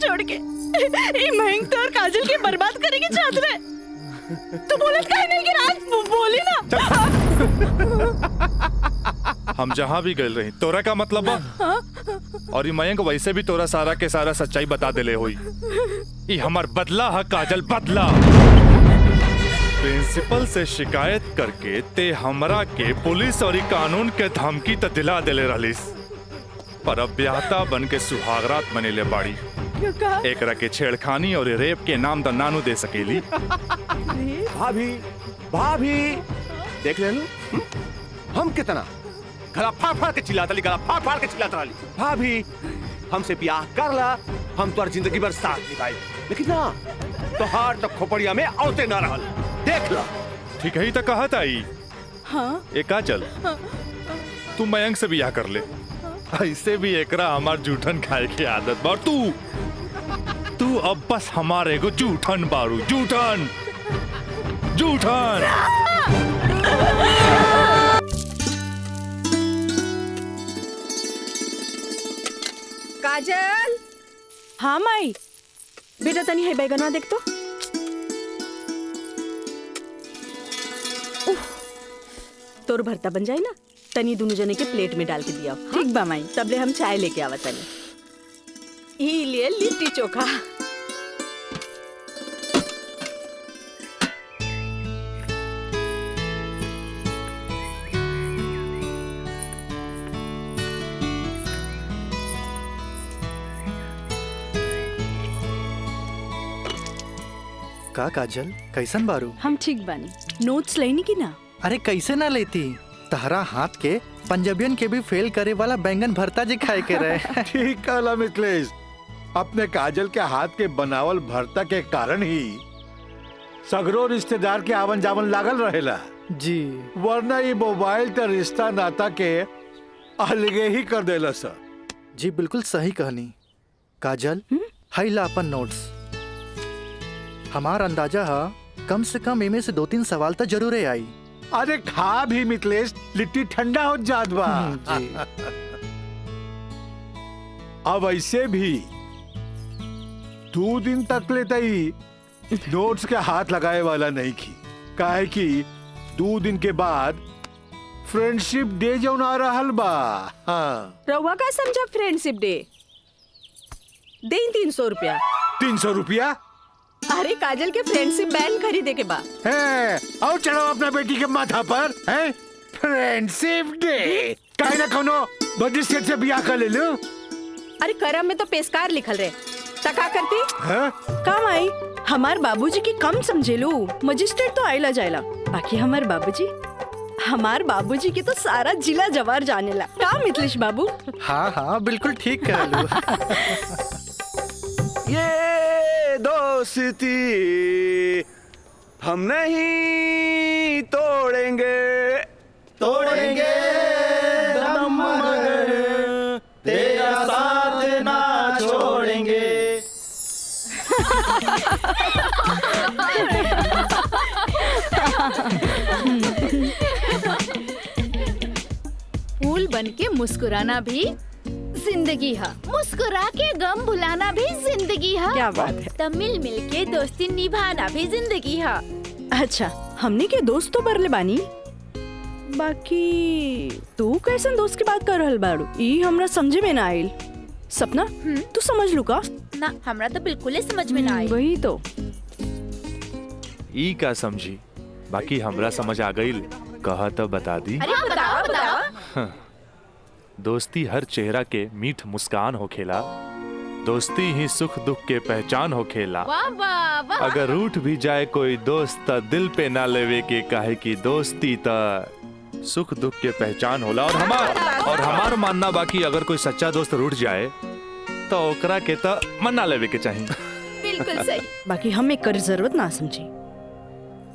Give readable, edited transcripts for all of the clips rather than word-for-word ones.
छोड़ के ये मयंक तो और काजल के बर्बाद करेंगे चाहत रहे। तू बोलत काहे नहीं कि रात बोली ना। हम जहाँ भी गए रही तोरा का मतलब बा? और ये मयंक वैसे भी तोरा सारा के सारा सच्चाई बता देले होई। ये हमार बदला है काजल, बदला। प्रिंसिपल से शिकायत करके ते हमरा के पुलिस और कानून के धमकी त दिला देले रहलिस, पर अब ब्याहता बन के सुहागरात मनेले बाड़ी। एकरा के छेड़खानी और रेप के नाम द नानू दे सकेली। भाभी भाभी देख ले लो, हम कितना गला फाड़ फाड़ के चिल्लाता ली, गला फाड़ फाड़ के चिल्लाता ली। भाभी हमसे ब्याह कर ला, हम तो जिंदगी भर साथ निभाए, लेकिन ना तोहार तो खोपड़िया में औते ना रहल। देख ला। ठीक है तो कहत आई। हाँ? ए काजल, तू मयंक से ब्याह कर ले। ऐसे भी एकरा हमार जूठन खाए की आदत बा। तू अब बस हमारे को जूठन बारू, जूठन जूठन। काजल। हाँ माई, बेटा तनी है बैगनवा देख तो। तोर भरता बन जाए ना, तनी दोनों जने के प्लेट में डाल के दिया। ठीक बा माई, तबले हम चाय लेके आवा तनी। ई लिए लिट्टी चोखा। का काजल, कैसन बारू? हम ठीक बानी। नोट्स लेनी की ना? अरे कैसे ना लेती, तहरा हाथ के पंजाबियन के भी फेल करे वाला बैंगन भरता जी खाए के रहे। ठीक कहला मिथिलेश, अपने काजल के हाथ के बनावल भरता के कारण ही सगरो रिश्तेदार के आवन जावन लागल रहेला जी, वरना ये मोबाइल तो रिश्ता नाता के अलगे ही कर देला सर। जी बिल्कुल सही कहनी। काजल, हाई ला अपन नोट्स। हमार अंदाजा है कम से कम इमे से 2-3 सवाल तो जरूर आई। अरे खा भी मिथिलेश, लिट्टी ठंडा हो जात बा। अब ऐसे भी 2 दिन तक लेता ही नोट्स के हाथ लगाए वाला नहीं की, काहे कि 2 दिन के बाद फ्रेंडशिप डे जो आ रहल बा। हाँ। रउआ का समझा फ्रेंडशिप डे? दे 300 रुपया। 300 रुपया? अरे काजल के फ्रेंडशिप बैंड खरीदे के बा। है, और चढ़ाओ अपना बेटी के माथा पर। है फ्रेंडशिप डे, काहे ना कोनो मजिस्ट्रेट से ब्याह कर ले लो। अरे करम में तो पेशकार लिखल रहे, तका करती है? काम आई। हमार बाबूजी की कम समझे लो, मजिस्ट्रेट तो आइला जाइला, बाकी हमार बाबूजी की तो सारा जिला जवार जानेला। का मिथिलेश बाबू? हाँ हाँ बिल्कुल ठीक कह लू। ये दोस्ती हम नहीं तोड़ेंगे, तोड़ेंगे दम मगर तेरा साथ ना छोड़ेंगे। फूल बनके मुस्कुराना भी जिंदगी है, मुस्कुरा के गम भुलाना भी जिंदगी है। क्या बात है। तब मिल मिल के दोस्ती निभाना भी जिंदगी है। अच्छा, हमने के दोस्त तो बरले बानी, बाकी तू कैसन दोस्त की बात कर रहल बाड़ू? ई हमरा समझे में ना आइल। सपना, तू समझ लू का? ना, हमरा तो बिल्कुल ही समझ में ना आई। वही तो। ई का समझी, बाकी हमरा समझ आ गईल। कहा तो बता दी। अरे बताओ बताओ। दोस्ती हर चेहरा के मीठ मुस्कान होखेला, दोस्ती ही सुख दुख के पहचान होखेला। वाह वाह वाह। अगर रूठ भी जाए कोई दोस्त त दिल पे ना लेवे के, काहे की दोस्ती त सुख दुख के पहचान होला। और हमार मानना बाकी अगर कोई सच्चा दोस्त रूठ जाए तो ओकरा के त मना लेवे के चाहिए। बिल्कुल सही। बाकी हम एक कर जरूरत ना समझी,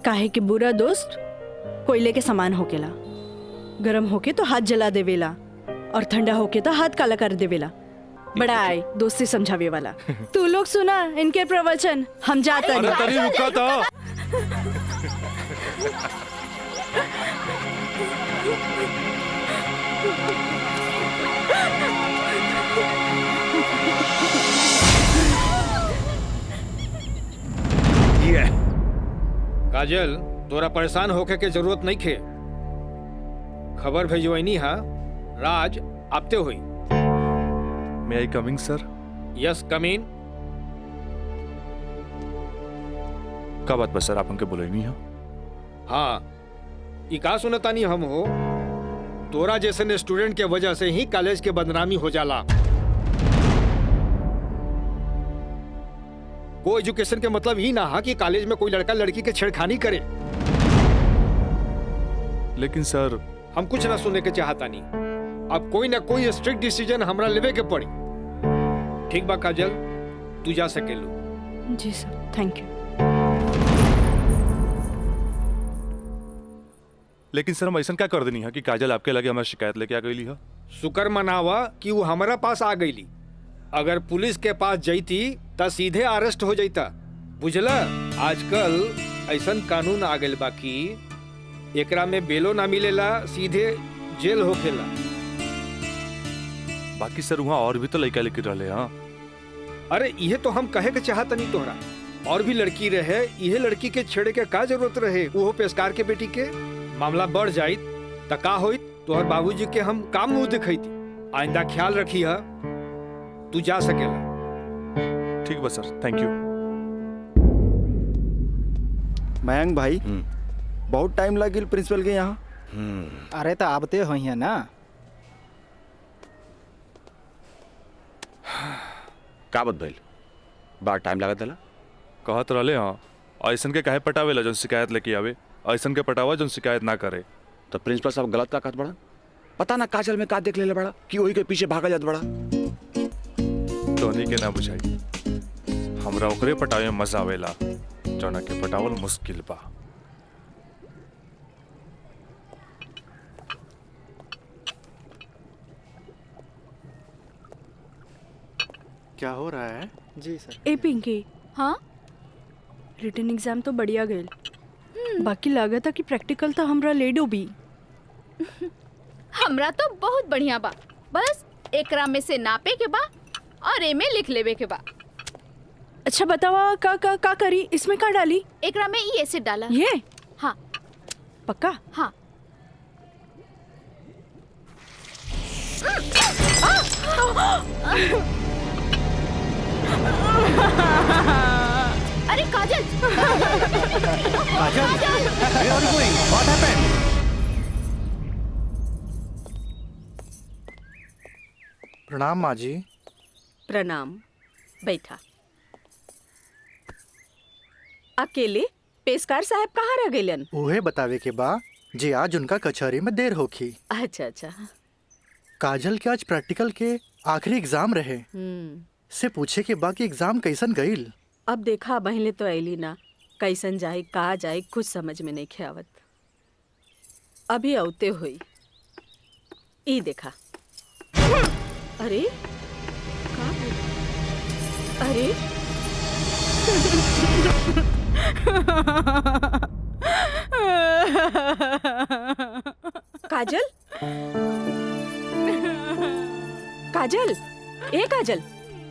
काहे कि बुरा दोस्त कोयले के समान होकेला, गरम होके तो हाथ जला देवेला और ठंडा होके तो हाथ काला कर देवेला। बड़ा आए दोस्ती समझावे वाला। तू लोग सुना इनके प्रवचन, हम जाते हैं। अरे तरी रुका तो। काजल, तोरा परेशान होके के जरूरत नहीं खे। खबर भेजवैनी हा, राज आपते हुई। मे आई कमिंग सर? यस, कम इन। का बात बस सर, आप उनके बोले नहीं हो? हाँ, ई का सुनतानी हम हो, तोरा जैसे स्टूडेंट के वजह से ही कॉलेज के बदनामी हो जाला। को एजुकेशन के मतलब ही ना हा कि कॉलेज में कोई लड़का लड़की के छेड़खानी करे। लेकिन सर, हम कुछ ना सुनने के चाहता नहीं। अब कोई ना कोई स्ट्रिक्ट डिसीजन हमरा लेवे के पड़ी। ठीक बा काजल, तू जा सकेलू। जी सर, थैंक यू। लेकिन सर हम ऐसा क्या कर देनी है कि काजल आपके लगे हमारी शिकायत लेके आ गई है? शुक्र मनावा कि वो हमारा पास आ गईली। अगर पुलिस के पास जईती त सीधे अरेस्ट हो जाता। बुझला, आजकल ऐसन कानून आ गइल बा कि एकरा में बेलो ना मिलेला, सीधे जेल होखेला। बाकी सर वहाँ और भी तो लड़का लेके रहे। हाँ, अरे इहे तो हम कहे के चाहत नहीं तोहरा। और भी लड़की रहे, इहे लड़की के छेड़े के का जरूरत रहे? वो पेशकार के बेटी के मामला बढ़ जाइत त का होइत? तोहर बाबूजी के हम काम मुंह दिखैती। आइंदा ख्याल रखी है, तू जा सकेला। ठीक बा सर, थैंक यू। मयंक भाई, बहुत टाइम लगिल प्रिंसिपल के यहाँ। अरे तो आबते हो है ना। का बात भइल? बड़ा टाइम लागत है। कहत रहे हाँ, ऐसन के काहे पटावेला जौन शिकायत लेके आवे, ऐसन के पटावा जौन शिकायत ना करे। तो प्रिंसिपल साहब गलत का कहत बड़ा? पता ना काजल में का देख ले बड़ा कि वही के पीछे भागा जात बड़ा। तोहनी के ना बुझाई, हमरा ओकरे पटावे में मजा आवेला जौना के पटावल मुश्किल बा। क्या हो रहा है? जी सर। ए पिंकी, हाँ, रिटन एग्जाम तो बढ़िया गए, बाकी लागत है कि प्रैक्टिकल तो हमरा ले डूबी। हमरा तो बहुत बढ़िया बा। बस एकरा में से नापे के बा और एमे लिख लेवे के बा। अच्छा बतावा, का करी? इसमें का डाली? एकरा में ई एसिड डाला। ये? हाँ पक्का? हाँ। अरे काजल! काजल, where are you going? What happened? प्रणाम माँ जी। प्रणाम, बैठा। अकेले पेशकार साहब कहाँ रह गइलन? उहे बतावे के बा जे आज उनका कचहरी में देर होखी। अच्छा अच्छा। काजल के आज प्रैक्टिकल के आखिरी एग्जाम रहे, से पूछे के बा कि एग्जाम कैसन गईल। अब देखा, बहले तो ऐली ना, कैसन जाए कहा जाए कुछ समझ में नहीं आवत। अभी औते हुई ई देखा। अरे का है? अरे काजल, काजल, ए काजल,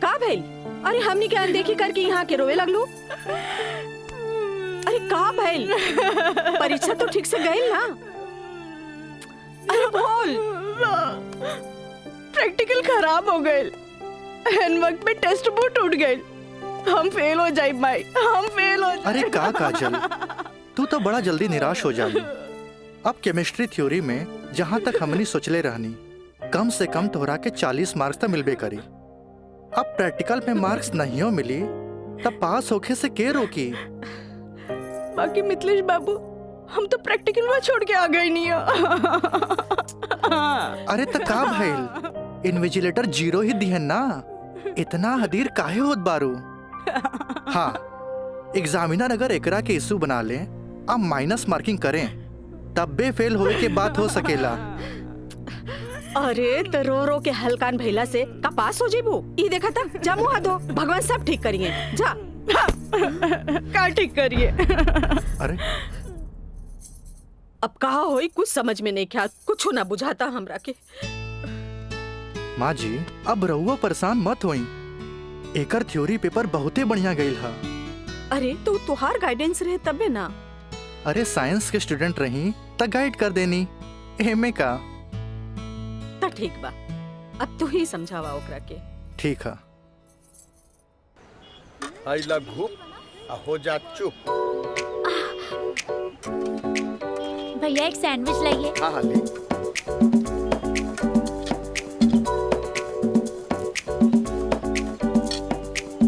का भइल? अरे हमनी के अनदेखी करके यहाँ के रोवे लगलू। अरे का भइल? परीक्षा तो ठीक से गई ना? अरे बोल। प्रैक्टिकल खराब हो गए, एन वक्त में टेस्ट बुक टूट गए। हम फेल हो जाए भाई, हम फेल हो जाए। अरे का काजल, तू तो बड़ा जल्दी निराश हो जाली। अब केमिस्ट्री थ्योरी में जहाँ तक हमनी सोचले रहनी, कम से कम तोहरा के 40 मार्क्स तो मिलबे करी। अब प्रैक्टिकल में मार्क्स नहीं हो मिली तब पास होके से के रोकी? बाकी मिथिलेश बाबू, हम तो प्रैक्टिकल में छोड़ के आ गए नहीं। अरे तो का भइल? इन्विजिलेटर 0 ही दिहन ना, इतना हदीर काहे होत बारू? हाँ, एग्जामिनर अगर एकरा के इशू बना ले, अब माइनस मार्किंग करें, तब बे फेल होए के बात हो सकेला। अरे तो रो रो के हलकान भैला से का पास हो जेबू? ई देखा था, जा मुँह हाथ धो, भगवान सब ठीक करिए। जा। का ठीक करिए? अरे अब कहा होई कुछ समझ में नहीं क्या, कुछ ना बुझाता हमरा के। माँ जी, अब रहुआ परेशान मत होई, एकर थ्योरी पेपर बहुते बढ़िया गईल हा। अरे तो तुहार गाइडेंस रहे तबे ना। अरे साइंस के स्टूडेंट रही त गाइड कर देनी, एमे का। तो ठीक बा, अब तू ही समझावा ओकरा के। ठीक है। आई लघु हो जा चुप। भैया एक सैंडविच लाइए। हाँ हाँ ले।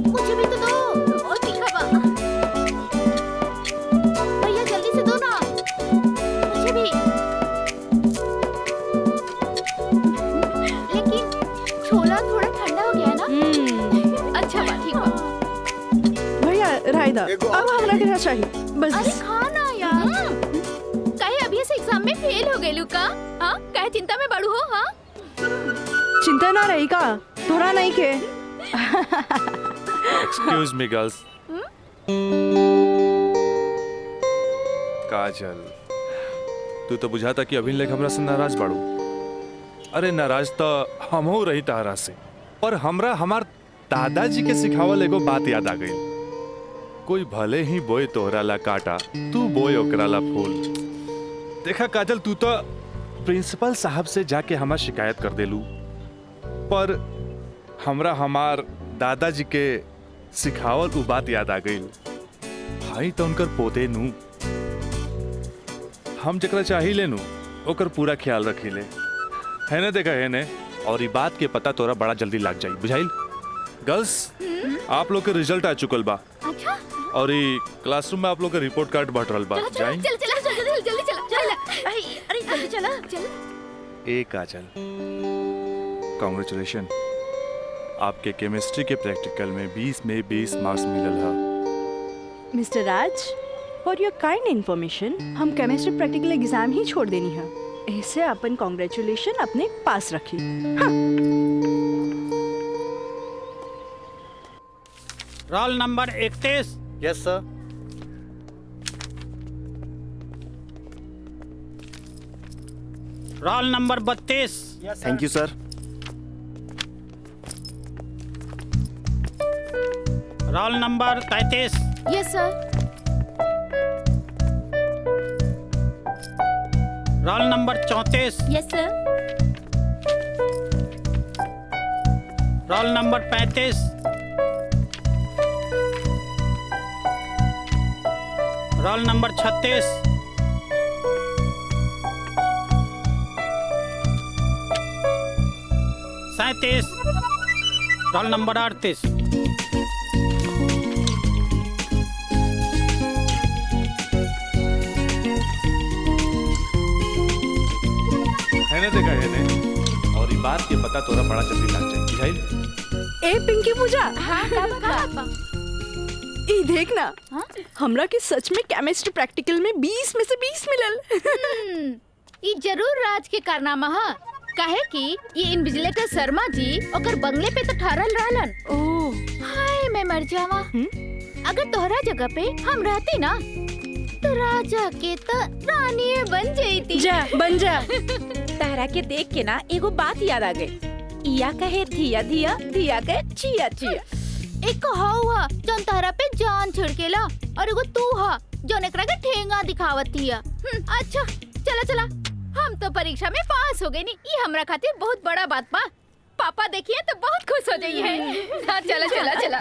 मुझे भी तो दो, और तीखा बा। भैया जल्दी से दो ना, मुझे भी। लेकिन छोला थोड़ा ठंडा हो गया है ना? अच्छा बा, ठीक बा। भैया रायदा, अब हमरा के चाहिए बस। अरे खाना यार। कहे अभी से एग्जाम में फेल हो गए लुका? हाँ, कहे चिंता में बड़ू हो? हाँ, चिंता ना रही का, थोड़ा नहीं के। Excuse me girls. काजल, तू तो बुझाता कि अभी लेक हमरा से नाराज बाड़ू। अरे नाराज तो हमहू रही तारा से, पर हमरा हमार दादाजी के सिखावल एगो बात याद आ गई। कोई भले ही बोए तोहरा ला काटा, तू बोए ओकरा ला फूल। देखा काजल, तू तो प्रिंसिपल साहब से जाके हमार शिकायत कर देलू, पर हमरा हमार दादाजी के सिखावल उ बात याद आ गई। भाई तो उनकर पोते नू, हम जकरा चाही लेनू ओकर पूरा ख्याल रखी ले, है ना? देखा है ने, और ये बात के पता तोरा बड़ा जल्दी लग जाई, बुझाइल? गर्ल्स, आप लोग के रिजल्ट आ चुकल बा। अच्छा। और ये क्लासरूम में आप लोग का रिपोर्ट कार्ड बट रहल बा। जाई जल्दी चला। अरे जल्दी चला, चल। ए काजल, कांग्रेचुलेशन, आपके केमिस्ट्री के प्रैक्टिकल में 20 में 20 मार्क्स मिलल है। Mister Raj, for your kind information, हम केमिस्ट्री प्रैक्टिकल एग्जाम ही छोड़ देनी है। ऐसे अपन कांग्रेचुलेशन अपने पास रखी। हाँ। Roll number 31। Yes sir. Roll number 32। Thank you sir. Roll number 33। Yes sir. Roll number 34। Yes sir. Roll number 35। Roll number 36। Roll number 38। है ना? देखा है ने, और ये बात के पता तोरा बड़ा जल्दी लग जाई, बुझाइल? ए पिंकी पूजा, हाँ, का ई देखना, हमरा के सच में केमिस्ट्री प्रैक्टिकल में 20 में से 20 मिलल। ये जरूर राज के कारनामा है। कहे कि ये इन्विजिलेटर शर्मा जी ओकर बंगले पे तो ठहरल रहलन। ओह, हाय मैं मर जावा। अगर तोहरा जगह पे हम रहती ना, तो राजा के तो रानी बन जाती। जा बन जा। तारा के देख के ना एगो बात याद आ गई। इया कहे धिया धिया, धिया कहे चिया चिया। एक हुआ जौन तहरा पे जान छिड़केला, और एगो तू हा जौन एकरा के ठेंगा दिखावत हिया। अच्छा चला चला, हम तो परीक्षा में पास हो गए नी, ये हमरा खातिर बहुत बड़ा बात बा। पापा देखिए तो बहुत खुश हो जाइए। हाँ चला चला चला।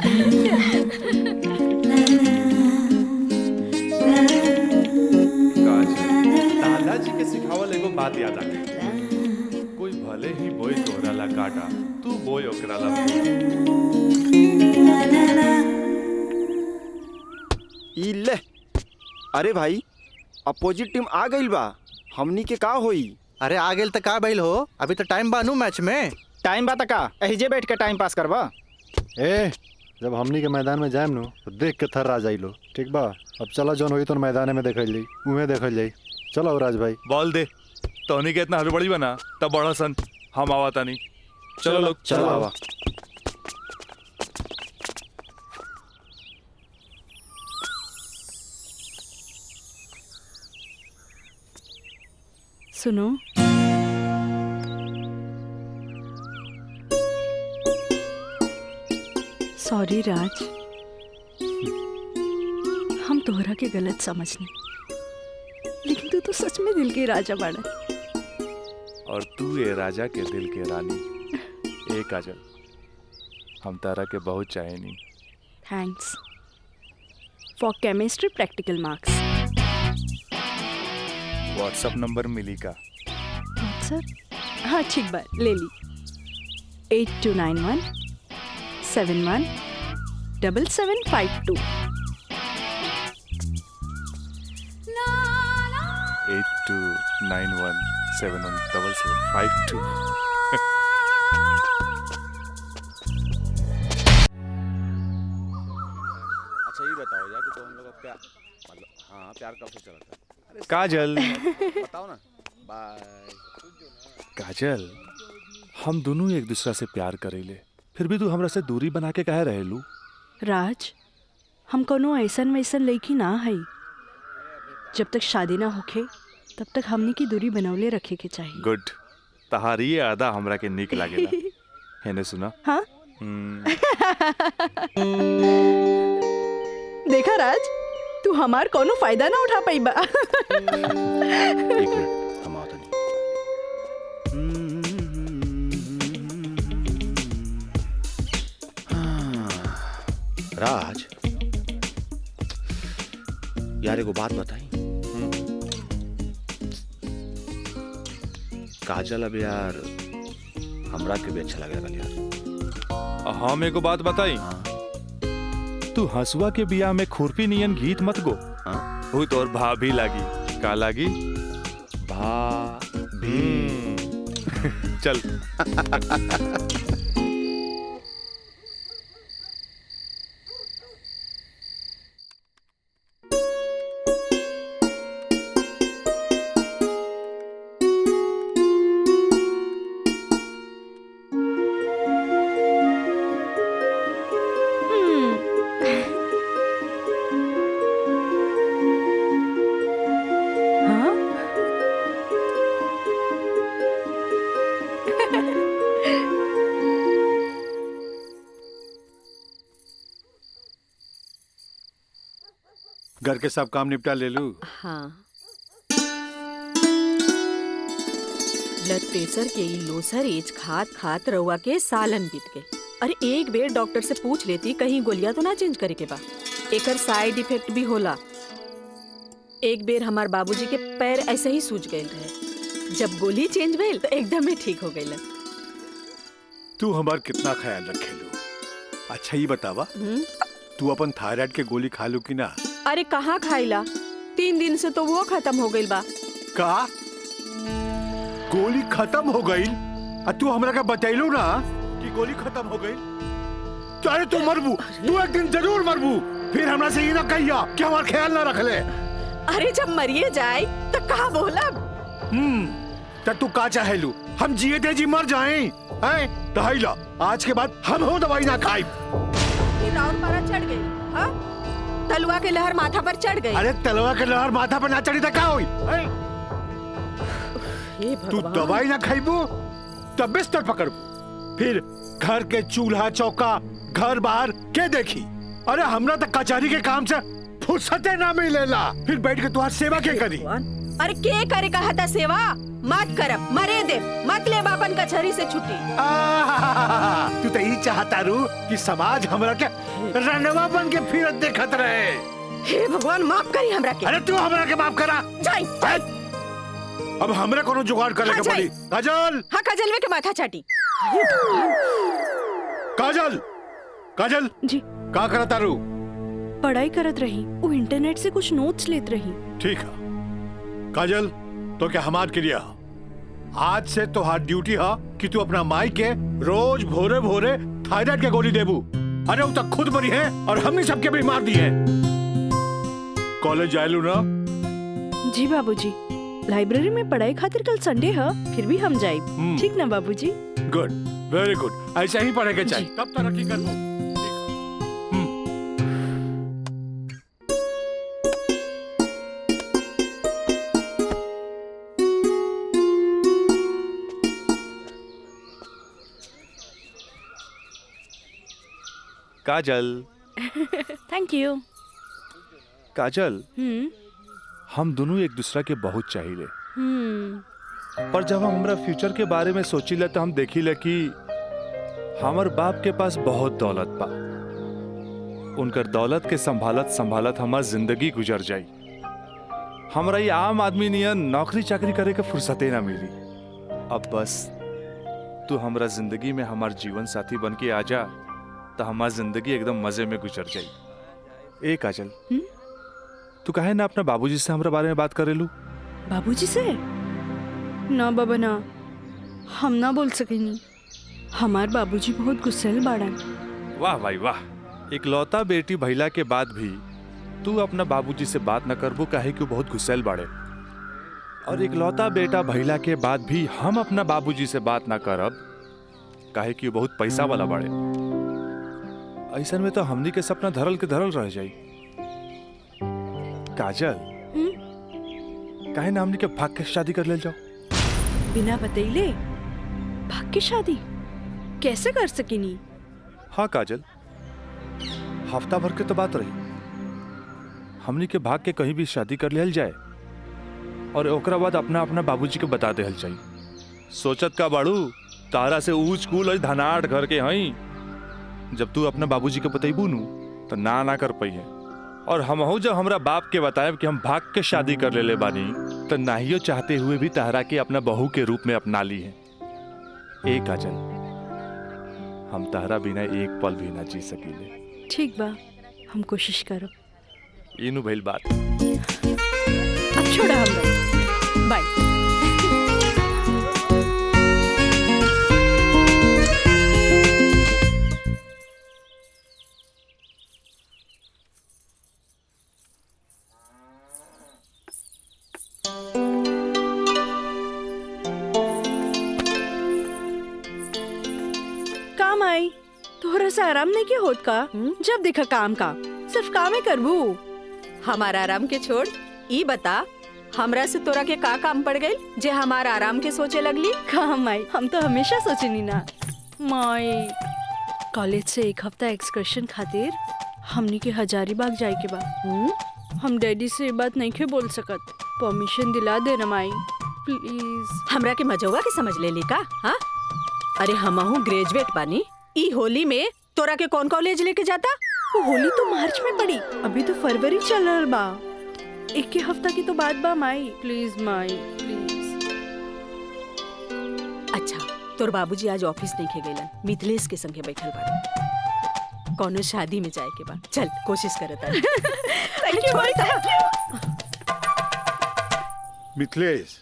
दादाजी के सिखावल एगो बात याद आ गई। कोई भले ही बोए तोहरा ला काटा, तू बोए ओकरा ला फूल। ई ले। अरे भाई, अपोजिट टीम आ गई बा, हमनी के का होई? अरे आ गेल त का भइल हो? अभी तो टाइम बानू मैच में। टाइम बा त का एहिजे बैठ के टाइम पास करबा? ए, जब हमनी के मैदान में जाएम नु तो देख के थर्रा जाइलो, ठीक बा? अब चलो जौन होई तो मैदान में देखल जाई, उहे देखल जाई। चलो राज भाई, बॉल दे। तोहनी के इतना हड़बड़ी बना तब बड़ा सन, हम आवाता नहीं। चलो लोग, चलो आवा। सुनो, सॉरी राज, हम तोहरा के गलत समझनी। तू तो सच में दिल के राजा बाड़ा। और तू ये राजा के दिल के रानी। ए काजल, हम तारा के बहुत चाहेनी। Thanks for chemistry practical marks. WhatsApp number मिली का? व्हाट्सएप? हाँ ठीक बा, ले ली। 8291 71 7752। 8291717752। अच्छा ये बताओ यार कि तो हम लोग का प्यार मतलब हाँ प्यार कब से चला था? काजल बताओ ना। बाय। काजल, हम दोनों एक दूसरा से प्यार करेले, फिर भी तू हमरा से दूरी बना के काहे रहेलू? राज, हम कोनो ऐसन वैसन लड़की ना है। जब तक शादी ना होखे तब तक हमनी की दूरी बनौले रखे के चाहिए। गुड, तहारी ये आदा हमरा के निक लागेला। हेने सुना? हाँ? देखा राज, तू हमार कोनो फायदा ना उठा पाई बा। एक मिनट हम आओ तनी। राज यार एगो बात बताई। काजल अब यार हमरा के भी अच्छा लगे यार। हम एगो बात बताई। तू हंसुआ के बिया में खुरपी नियन गीत मत गो। वो तो और भाभी लागी। का लागी? भाभी। चल। घर के सब काम निपटा ले लू? हाँ। ब्लड प्रेशर के ई लोसर एज खात खात रउआ के सालन बीत गए। अरे एक बेर डॉक्टर से पूछ लेती कहीं गोलियां तो ना चेंज करे के बा। एकर साइड इफेक्ट भी होला। एक बेर हमार बाबूजी के पैर ऐसे ही सूज गए रहे, जब गोली चेंज भइल तो एकदम ही ठीक हो गइल। तू हमार कितना ख्याल रखेलू? अच्छा ये बतावा, तू अपन थायराइड के गोली खा लू कि ना? अरे कहाँ खाइला, 3 दिन से तो वो खत्म हो गइल बा। का गोली खत्म हो गई? तू हमरा का बतैलू ना कि गोली खत्म हो गई? अरे तू मरबू, तू एक दिन जरूर मरबू। फिर हमरा से ये ना कहिया कि हमार ख्याल ना रख ले। अरे जब मरिए जाए तो कहा बोला? तू का चाहेलू हम जिए थे जी मर जाएं? हैं? दहाइला आज के बाद हम हो दवाई ना खाई। राउर पारा चढ़ गई। हाँ? तलवा के लहर माथा पर चढ़ गई। अरे तलवा के लहर माथा पर ना चढ़ी तो क्या हुई? तू दवाई ना खाइबू तब बिस्तर पकड़बू, फिर घर के चूल्हा चौका घर बाहर के देखी? अरे हमरा तक कचहरी के काम से फुर्सते ना मिलेला, फिर बैठ के तुम्हारी सेवा के करी? अरे के करे कहा था सेवा? मत करब, मरे दे, मत ले बापन कचहरी से छुट्टी। तू तो यही चाहता रू कि समाज हमरा के रनवा बन के फिरत देखत रहे। हे भगवान माफ करी हमरा के। अरे तू हमरा के माफ करा। जाई। अब हमरा कोनो जुगाड़ करे के पड़ी। काजल। हाँ काजलवे के माथा चाटी। काजल, काजल जी का करता रू? पढ़ाई करत रही, वो इंटरनेट से कुछ नोट्स लेत रही। ठीक है काजल, तो क्या हमार के लिए आज से तो हाथ ड्यूटी है कि तू अपना माई के रोज भोरे भोरे थायराइड के गोली देबू। अरे वो तक खुद मरी है और हमने सबके भी मार दी है। कॉलेज जायलू ना? जी बाबूजी, लाइब्रेरी में पढ़ाई खातिर कल संडे है, फिर भी हम जाए। ठीक ना बाबूजी? गुड, वेरी गुड, ऐसा ही पढ़े के चाहिए, तब तरक्की करबो। काजल। Thank you. काजल, हम दोनों एक दूसरा के बहुत चाहिए। हम्म। पर जब हम हमरा फ्यूचर के बारे में सोचिले तो हम देखिले कि हमार बाप के पास बहुत दौलत बा। उनकर दौलत के संभालत संभालत हमार जिंदगी गुजर जाई। हमरा ये आम आदमी नियन नौकरी चाकरी करे के फुर्सते ना मिली। अब बस तू हमरा जिंदगी में हमार जीवन साथी बन के आ जा तो हमार जिंदगी एकदम मजे में गुजर जाई। ए काजल, तू काहे ना अपना बाबूजी से हमरा बारे में बात करेलू? बाबूजी से? ना बाबा ना, हम ना बोल सकेनी। हमार बाबूजी बहुत गुस्सेल बाड़न। वाह भाई वाह, इकलौता बेटी भैला के बाद भी तू अपना बाबूजी से बात न करबू काहे कि वो बहुत गुस्सेल बाड़े। और इकलौता बेटा भैला के बाद भी हम अपना बाबूजी से बात ना करब काहे कि वो बहुत पैसा वाला बाड़े। ऐसा में तो हमनी के सपना धरल के धरल रह जाई। काजल, काहे ना हमनी के भाग के शादी कर ले जाओ? बिना बतैले भाग के शादी कैसे कर सकेनी? हाँ काजल, हफ्ता भर के तो बात रही। हमनी के भाग के कहीं भी शादी कर लेल जाए और ओकरा बाद अपना अपना बाबूजी के बता देहल चाहिए। सोचत का बाड़ू तारा से ऊंच कूल और धनाट घर के हई। जब तू अपना बाबूजी के बतैबू नु तो ना कर पाई है। और हमहू जब हमरा बाप के बताएब कि हम भाग के शादी कर ले बानी तो नाहियो चाहते हुए भी तारा के अपना बहू के रूप में अपना ली है। ए काजल, हम तारा बिना एक पल भी ना जी सकीले। ठीक बा, हम कोशिश करब। इनु भइल बात। अब छोड़ा हम बाय। काम आई थोड़ा सा आराम नहीं किया होत का? जब देखा काम का सिर्फ काम ही करबू। हमारा आराम के छोड़, ई बता हमरा से तोरा के का काम पड़ गई जे हमारा आराम के सोचे लगली? काम आई, हम तो हमेशा सोचनी ना माई। कॉलेज से एक हफ्ता एक्सकर्शन खातिर हमनी के हजारीबाग जाए के बा। हम डैडी से ये बात नहीं के बोल सकत। परमिशन दिला दे ना माई प्लीज। हमरा के मजौवा के समझ ले ली का? हाँ, अरे हमहू ग्रेजुएट बानी। ई होली में तोरा के कौन कॉलेज लेके जाता? वो होली तो मार्च में पड़ी, अभी तो फरवरी चल रहा बा। एक के हफ्ता की तो बात बा माई, प्लीज माई प्लीज। अच्छा, तोर बाबूजी आज ऑफिस नहीं खे गइलन, मिथिलेश के संगे बैठल बाड़े। कौनो शादी में जाए के बा, चल कोशिश करत तानी। Thank you Mai, thank you. Mithilesh,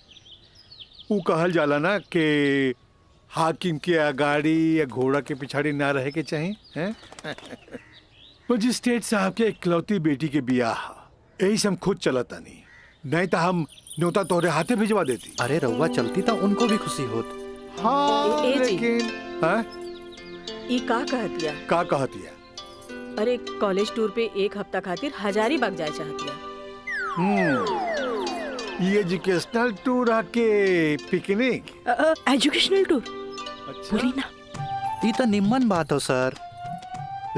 वो कहल जाला ना कि हाकिम के गाड़ी या घोड़ा के पिछाड़ी ना रहे के चाहिए हैं? मजिस्ट्रेट साहब के इकलौती बेटी के बियाह, यही से हम खुद चलता नहीं तो हम न्योता तोरे हाथे भिजवा देती। अरे रउआ चलती तो उनको भी खुशी होत। हाँ, ए जी। लेकिन हाँ? ई का कहतिया? का कहतिया? अरे कॉलेज टूर पे एक हफ्ता खातिर हजारीबाग जाए चाहतिया। ये एजुकेशनल टूर आके पिकनिक? एजुकेशनल टूर बोली ना। ये तो निम्मन बात हो सर।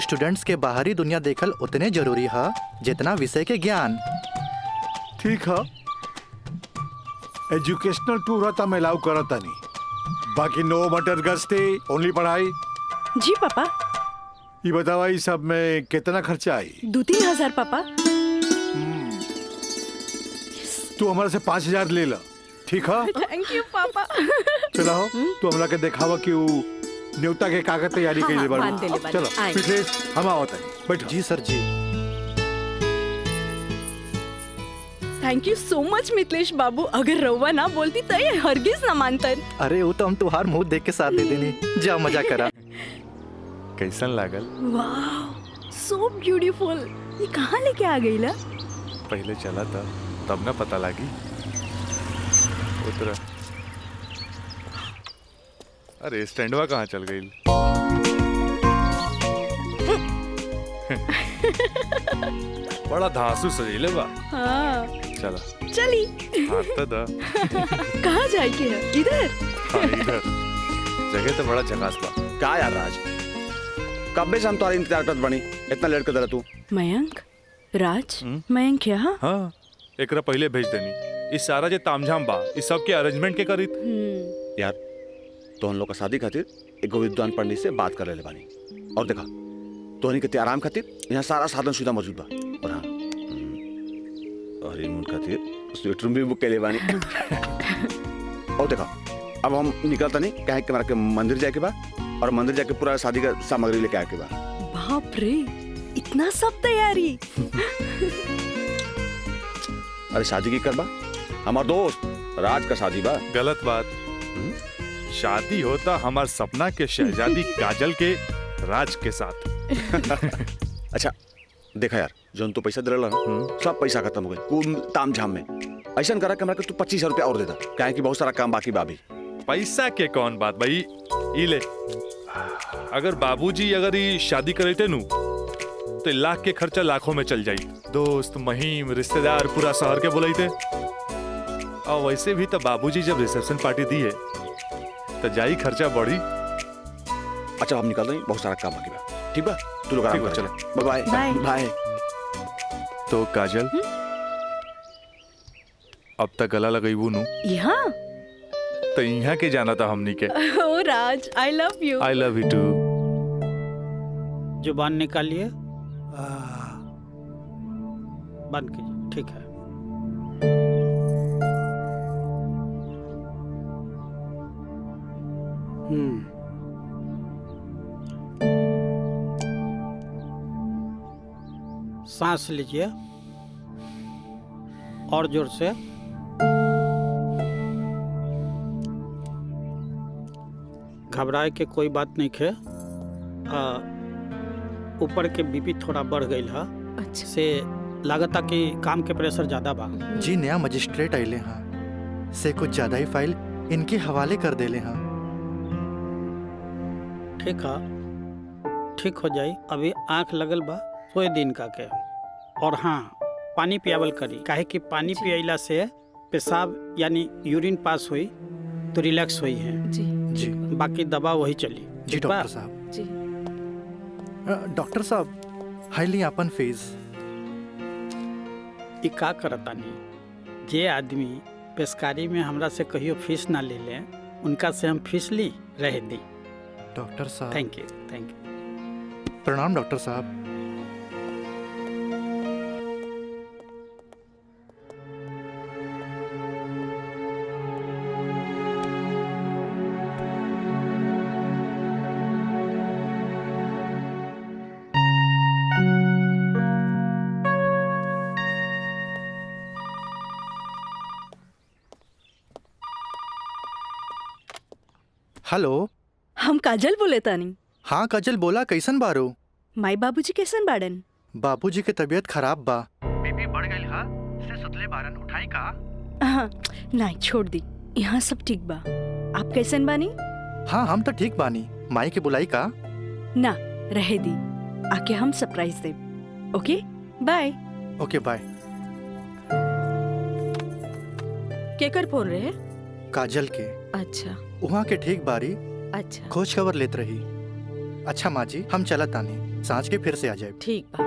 स्टूडेंट्स के बाहरी दुनिया देखल उतने जरूरी है जितना विषय के ज्ञान। ठीक है, एजुकेशनल टूर है तो मैं अलाउ करता नहीं, बाकी नो मटर गस्ती, ओनली पढ़ाई। जी पापा। ये बतावा इस सब में कितना खर्चा आई? 2-3 हजार पापा। तू हमारे से 5,000 ले ला, ठीक है? थैंक यू पापा। चलो तू हमरा के दिखावा कि वो न्योता के कागज तैयारी के लिए बांध देले बानी। चलो आए। मिथिलेश, हम आवत हैं, बैठो। जी सर जी। Thank you so much Mithilesh बाबू। अगर रउआ ना बोलती तो ये हरगिज ना मानतन। अरे वो तो हम तुहार मुंह देख के साथ दे देनी। जा मजा करा। कैसन लागल? वाह, सो ब्यूटीफुल। ये कहाँ लेके आ गई ला? पहले चला था तब ना पता लगी। उतरा। अरे स्टैंडवा कहाँ चल गई? बड़ा धांसू सजीले बा। हाँ चला चली। हाथ तो दा। कहाँ जाए के है? इधर। हाँ, इधर जगह तो बड़ा झकास बा। क्या यार राज, कब से हम तुम्हारा इंतजार करत बनी, इतना लेट कर दे तू? मयंक, राज, मयंक यहाँ? हाँ, एकरा पहले भेज देनी। इस सारा जे तामझाम बा इस सब के अरेंजमेंट के करी यार तो हम लोग का शादी खातिर एगो विद्वान पंडित से बात कर ले बानी और देखा तोहनी के आराम खातिर यहाँ सारा साधन सुविधा मौजूद बा। और हाँ हनीमून खातिर स्वीट रूम भी बुक कर ले बानी। और देखा अब हम निकलता नहीं कहे कि हमारा के मंदिर जाके बा और मंदिर जाके पूरा शादी का सामग्री लेके आके बा। बाप रे इतना सब तैयारी। अरे शादी की करबा हमार दोस्त राज का शादी बा। गलत बात। शादी होता हमार सपना के शहजादी काजल के राज के साथ। अच्छा देखा यार जो तू पैसा दिला ना सब पैसा खत्म हो गए कुल तामझाम में। ऐसा करा कि हमरा के तू 25,000 रुपया और दे दा काहे कि बहुत सारा काम बाकी बा अभी। पैसा के कौन बात भाई ई ले। अगर बाबूजी अगर ये शादी करते नु तो लाख के खर्चा लाखों में चल जाई। दोस्त महिम रिश्तेदार पूरा शहर के बुलाईते। और वैसे भी तो बाबूजी जब रिसेप्शन पार्टी दी है तो जाई खर्चा बढ़ी। अच्छा हम निकल रहे हैं बहुत सारा काम बाकी बा। ठीक बा तू लोग आराम कर। चलो बाय बाय बाय। तो काजल अब तक गला लगाई नु यहाँ तो यहाँ के जाना था हमनी के। ओ Raj I love you. I love you too. जुबान निकालिए बंद कीजिए। ठीक है सांस लीजिए और जोर से। घबराए के कोई बात नहीं खे। ऊपर के बीपी थोड़ा बढ़ गई है। अच्छा से लागता कि काम के प्रेशर ज्यादा बा। जी नया मजिस्ट्रेट आइले हाँ से कुछ ज्यादा ही फाइल इनके हवाले कर देले हाँ। ठीक है ठीक हो जाई। अभी आंख लगल बा सोए दिन का के। और हाँ पानी पियावल करी काहे कि पानी पियला से पेशाब यानी यूरिन पास हुई तो रिलैक्स हुई है। जी जी बाकी दवा वही चली। जी डॉक्टर साहब। जी डॉक्टर साहब हाईली अपन फीस। ई का करतानी जे आदमी पेशकारी में हमरा से कहियो फीस ना ले ले उनका से हम फीस ली रह दी। डॉक्टर साहब थैंक यू। प्रणाम डॉक्टर साहब। हेलो हम काजल बोले तानी। हाँ काजल बोला कैसन बारो। माई बाबूजी कैसन बाड़न। बाबूजी के तबीयत खराब बा। बीपी बढ़ गई हा से सुतले बारन उठाई का। हाँ नहीं छोड़ दी यहाँ सब ठीक बा। आप कैसन बानी। हाँ हम तो ठीक बानी। माई के बुलाई का ना रहे दी आके हम सरप्राइज दे। Okay bye. Okay bye. केकर फोन रहे। काजल के। अच्छा वहाँ के ठीक बारी अच्छा खोज खबर लेत रही। अच्छा माँ जी हम चलत आनी सांझ के फिर से आ जाए। ठीक बा।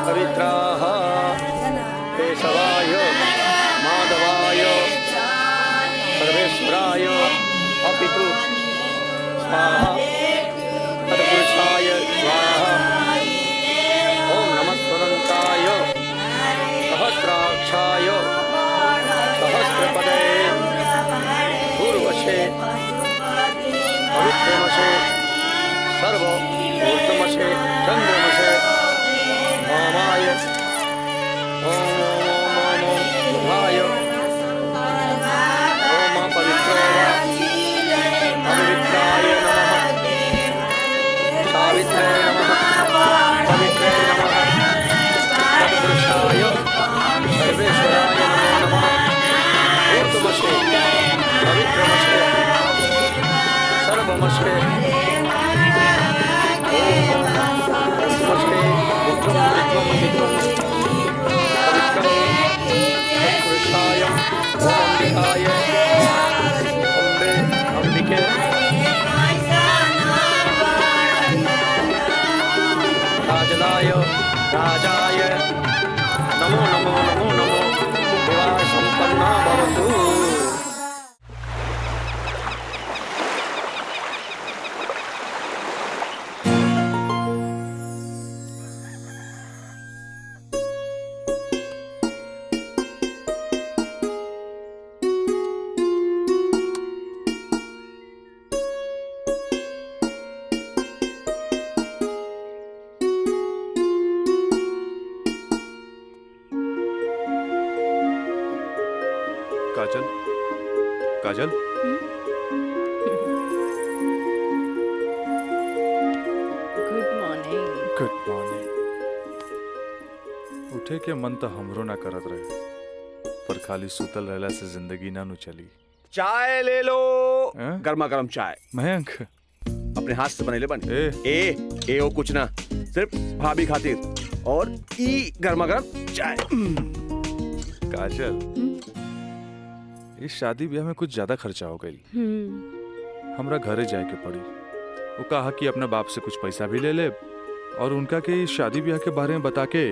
पवित्राः केशवाय माधवाय सर्वेश्वराय अपितु स्वाहा तत्पुरुषाय स्वाहा। ओम नमः स्वदन्ताय सहस्राक्षाय सहस्रपदे पूर्वशे पवित्रमशे सर्वभूतमशे चन्द्रमशे ओमाय ओम ओम ओम ओम शुभाय ओम पवित्रो वा पवित्राय नमः सावित्रे नमः पवित्रे नमः तत्पुरुषाय सर्वेश्वराय नमो नमः ऊर्ध्वमशे पवित्रमशे सर्वमशे काजल गुड मॉर्निंग। Good morning. उठे के मन तो हमरो ना करत रहे, पर खाली सुतल रहला से जिंदगी ना नु चली। चाय ले लो, हैं? गर्मा गर्म चाय। मयंक अपने हाथ से बनेले बन। ए ए ओ कुछ ना, सिर्फ भाभी खातिर। और ई गर्मा गर्म चाय। काजल, इस शादी ब्याह में कुछ ज्यादा खर्चा हो गई। हमरा घरे जाए के पड़ी। वो कहा कि अपने बाप से कुछ पैसा भी ले ले और उनका के इस शादी ब्याह के बारे में बता के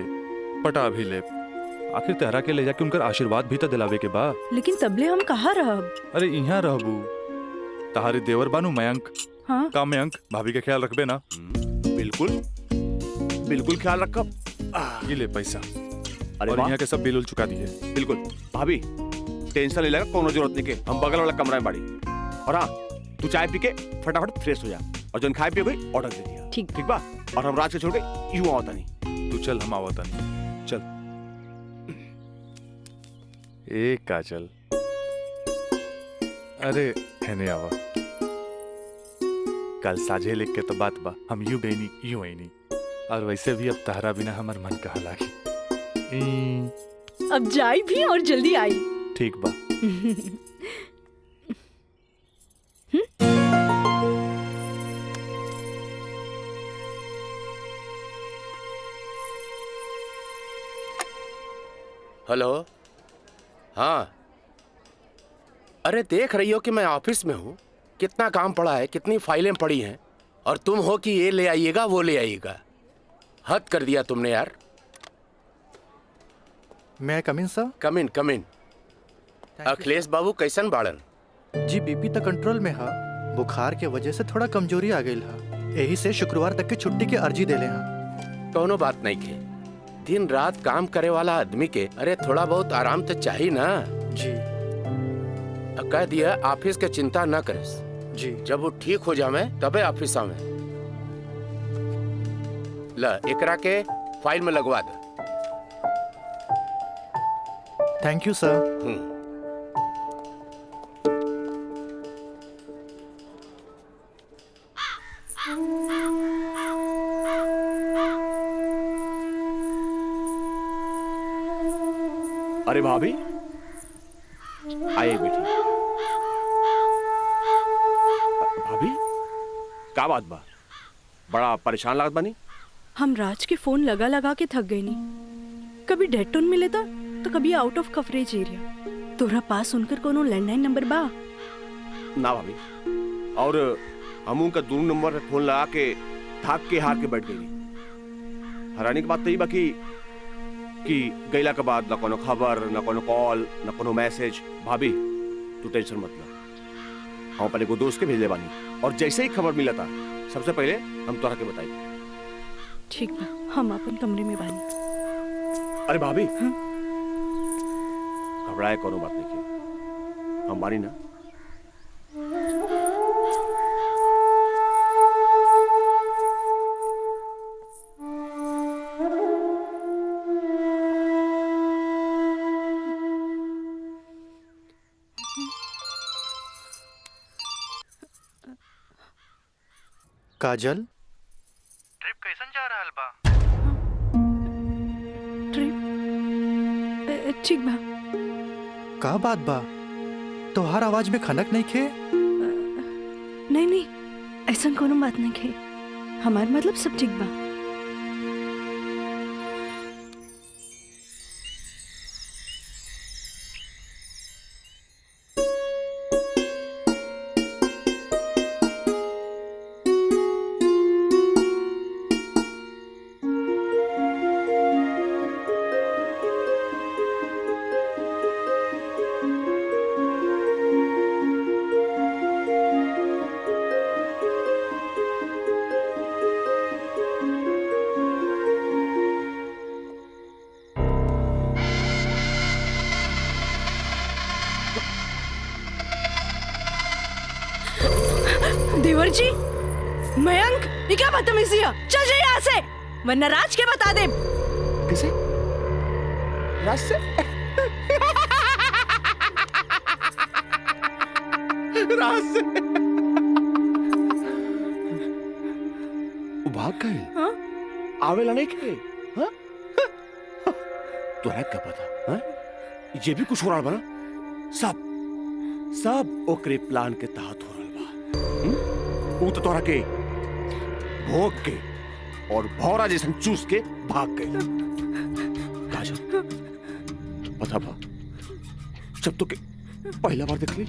पटा भी ले। आखिर तेहरा के ले जाके उनका आशीर्वाद भी तो दिलावे के बा। लेकिन तबले हम कहाँ रहब? अरे यहाँ रहबू, तहारी देवर बानू मयंक। हाँ? का मयंक, भाभी के ख्याल रखबे ना? बिल्कुल बिल्कुल ख्याल रखब। ये ले पैसा। अरे और वाह। यहाँ के सब बिल उल चुका दिए। बिल्कुल भाभी, टेंशन ले लगा, कोनो जरूरत नहीं के। हम बगल वाला कमरा में बाड़ी। और हाँ, तू चाय पी के फटाफट फ्रेश हो जा और जो खाए पिए गई ऑर्डर दे दिया। ठीक ठीक बा। और हम रात के छोड़ के यूं आवता नहीं। तू चल, हम आवता नहीं। चल। ए काजल, अरे हेने आवा। कल साझे लिख के तो बात बा, हम यूं गई नहीं यूं आई नहीं। और वैसे भी अब तहरा बिना हमार मन कहा लागी। अब जाई भी और जल्दी आई। ठीक बा। हेलो। हाँ, अरे देख रही हो कि मैं ऑफिस में हूँ, कितना काम पड़ा है, कितनी फाइलें पड़ी हैं, और तुम हो कि ये ले आइएगा वो ले आइएगा। हद कर दिया तुमने यार। मैं कम इन सर? कम इन। अखिलेश बाबू कैसन बाड़न? जी बीपी तो कंट्रोल में है, बुखार के वजह से थोड़ा कमजोरी आ गई है। यही से शुक्रवार तक की छुट्टी की अर्जी दे ले हैं। कोनो बात नहीं के, दिन रात काम करे वाला आदमी के अरे थोड़ा बहुत आराम तो चाहिए ना। जी कह दिया ऑफिस के चिंता न करे जी। जब वो ठीक हो जावे तबे ऑफिस आवे। ला एकरा के फाइल में लगवा दे। थैंक यू सर। अरे भाभी, आइए बेटी। भाभी, क्या बात बा? बड़ा परेशान लागत बानी। हम राज के फोन लगा लगा के थक गए नहीं। कभी डेड टोन मिले था तो कभी आउट ऑफ कवरेज एरिया। तोरा पास उनकर कोनो लैंडलाइन नंबर बा? ना भाभी, और हम उनका दूर नंबर पे फोन लगा के थक के हार के बैठ गई। हैरानी की बात तो ये बाकी कि गैला के बाद ना कोनो खबर, ना कोनो कॉल, ना कोनो मैसेज। भाभी तू टेंशन मत ले, हम अपने को दोस्त के भेजले बानी और जैसे ही खबर मिला था सबसे पहले हम तोरा के बताई। ठीक बा, हम अपन कमरे में बानी। अरे भाभी, घबराए कोनो बात नहीं की, हम बानी ना। काजल, ट्रिप कैसन जा रहल बा? ट्रिप ठीक बा। का बात बा? तोहार आवाज में खनक नहीं खे? नहीं, ऐसा कोनो बात नहीं खे। हमार मतलब सब ठीक बा। देवर जी, मयंक, ये क्या बदतमीजी है? चल जाइए यहाँ से, वरना राज के बता दे। किसे? राज से? रात से वो भाग गए। हाँ? आवेला नहीं खे। हाँ? तोरा क्या पता? हाँ? ये भी कुछ हो रहा बना? सब ओकरे प्लान के तहत हो रहा बा। वो तो तोरा के भोग के और भौरा जैसन चूस के भाग गए। काजल, पता बा जब तो के पहला बार देख ली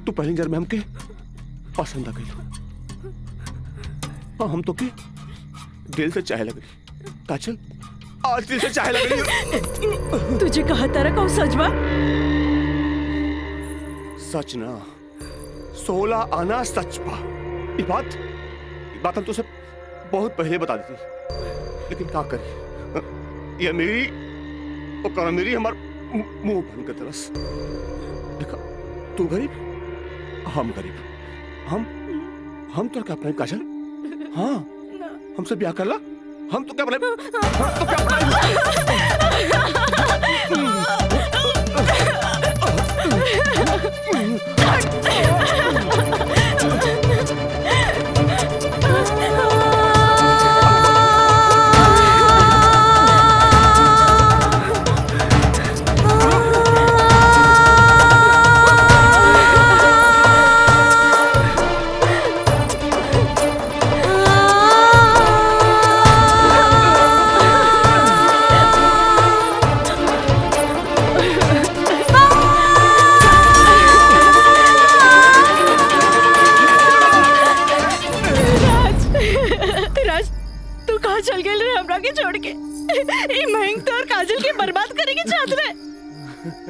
तो पहली नजर में हमके पसंद आ गई। और हम तो के दिल से चाहे लग रही। काजल, आज दिल से चाहे लग रही। तुझे कहा तारा का सच बा? सच ना, 16 आना सच बा। ये बात हम तुझे बहुत पहले बता देती, लेकिन क्या करी, ये मेरी और मेरी हमार मुंह बन के तरस। देखा, तू गरीब, हम गरीब, हम तो क्या अपने काजल? हाँ, हमसे ब्याह कर ला, हम तो क्या अपने छोड़ के महंग तो और काजल के बर्बाद करेंगे चाहत रहे।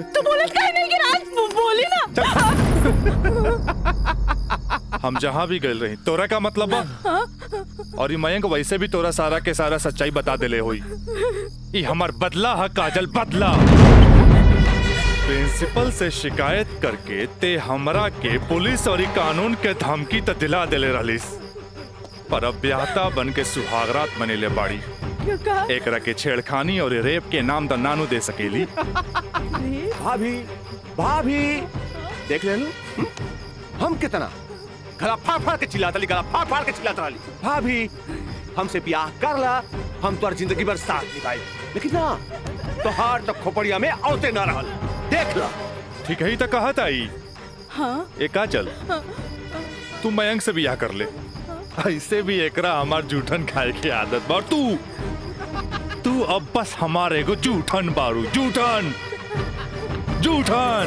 तू बोलत काहे नहीं कि राज बोली ना। हम जहाँ भी गए रही तोरा का मतलब बा। और ये मयंक वैसे भी तोरा सारा के सारा सच्चाई बता देले होई। ये हमार बदला है काजल, बदला। प्रिंसिपल से शिकायत करके ते हमरा के पुलिस और कानून के धमकी त दिला देले रहलिस, पर अब ब्याहता बन के सुहागरात मनेले बाड़ी। एकरा के छेड़खानी और रेप के नाम द नानू दे सकेली। भाभी देख ले लो, हम कितना गला फाड़ फाड़ के चिल्लाता ली, गला फाड़ फाड़ के चिल्लाता ली। भाभी हमसे ब्याह कर ला, हम तो जिंदगी भर साथ निभाए, लेकिन ना तो हार तो खोपड़िया में औते ना रहल। देख ला, ठीक है ही तो कहा था। हाँ? ए काजल, तू मयंक से ब्याह कर ले। ऐसे भी एकरा हमार जूठन खाए की आदत बा। तू अब बस हमारे को जूठन बारू, जूठन जूठन।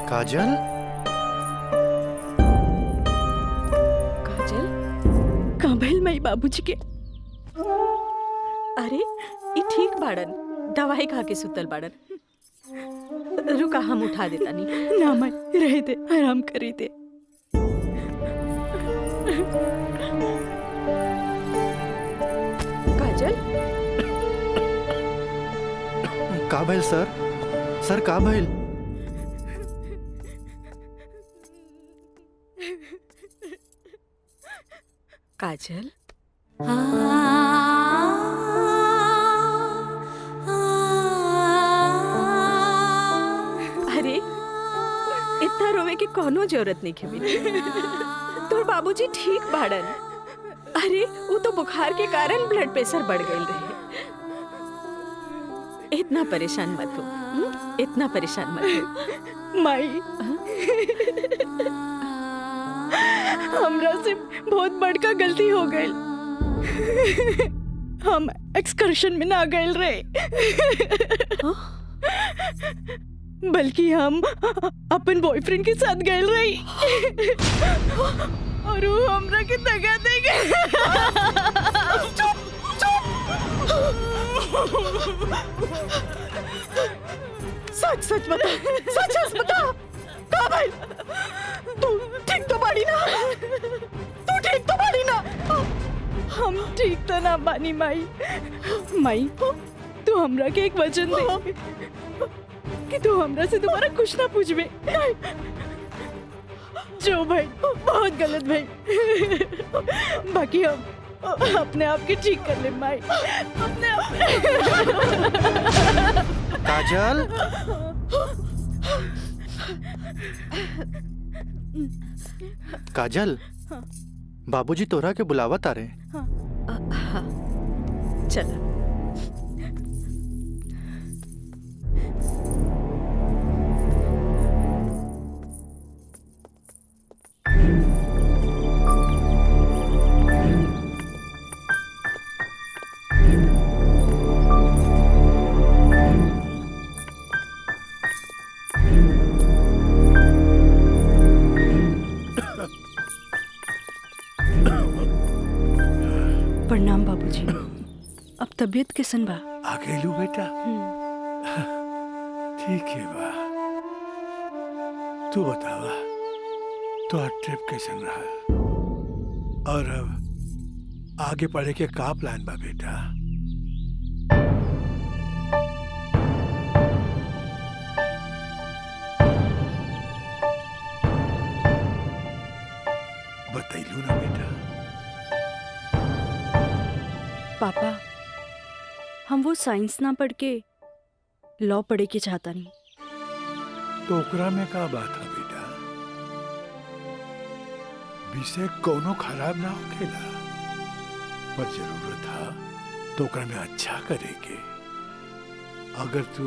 काजल, काजल, कहाँ भइल मई बाबूजी के? अरे ये ठीक बाड़न, दवाई खा के सुतल बाड़न। रुका, हम उठा देता नहीं। ना मैं रह दे, आराम करी दे। काजल, का भइल सर? सर का भइल? काजल, अरे इतना रोवे के कोनो जरूरत नहीं है। तोर बाबूजी ठीक बाड़न। अरे वो तो बुखार के कारण ब्लड प्रेशर बढ़ गई रहे। इतना परेशान मत हो, इतना परेशान मत हो। माई, हमरा से बहुत बड़का गलती हो गई। हम एक्सकर्शन में ना गए रहे, बल्कि हम अपन बॉयफ्रेंड के साथ गए रही। और वो हमरा के दगा दे गए। सच सच बता, सच सच बता, का भाई तू ठीक तो बाड़ी ना? तू ठीक तो बाड़ी ना? हम ठीक तो ना बानी माई। माई, तू हमरा के एक वचन दे कि तू हमरा से दोबारा कुछ ना पूछबे। जो भाई बहुत गलत भाई, बाकी हम अपने आप के ठीक कर ले माई, अपने आप। काजल, काजल, बाबूजी तोरा के बुलावत आ रहे। चला। प्रणाम बाबूजी। अब तबीयत कैसन बा? आ गइलू बेटा? ठीक है बा। तू बतावा तो ट्रिप कैसन रहा और अब आगे पढ़े के का प्लान बा बेटा? बतैलू ना बेटा? पापा, हम वो साइंस ना पढ़ के लॉ पढ़े के चाहता नहीं। तो ओकरा में का बात है बेटा? विषय कोनो खराब ना होखेला, पर जरूरत है तो ओकरा में अच्छा करे के। अगर तू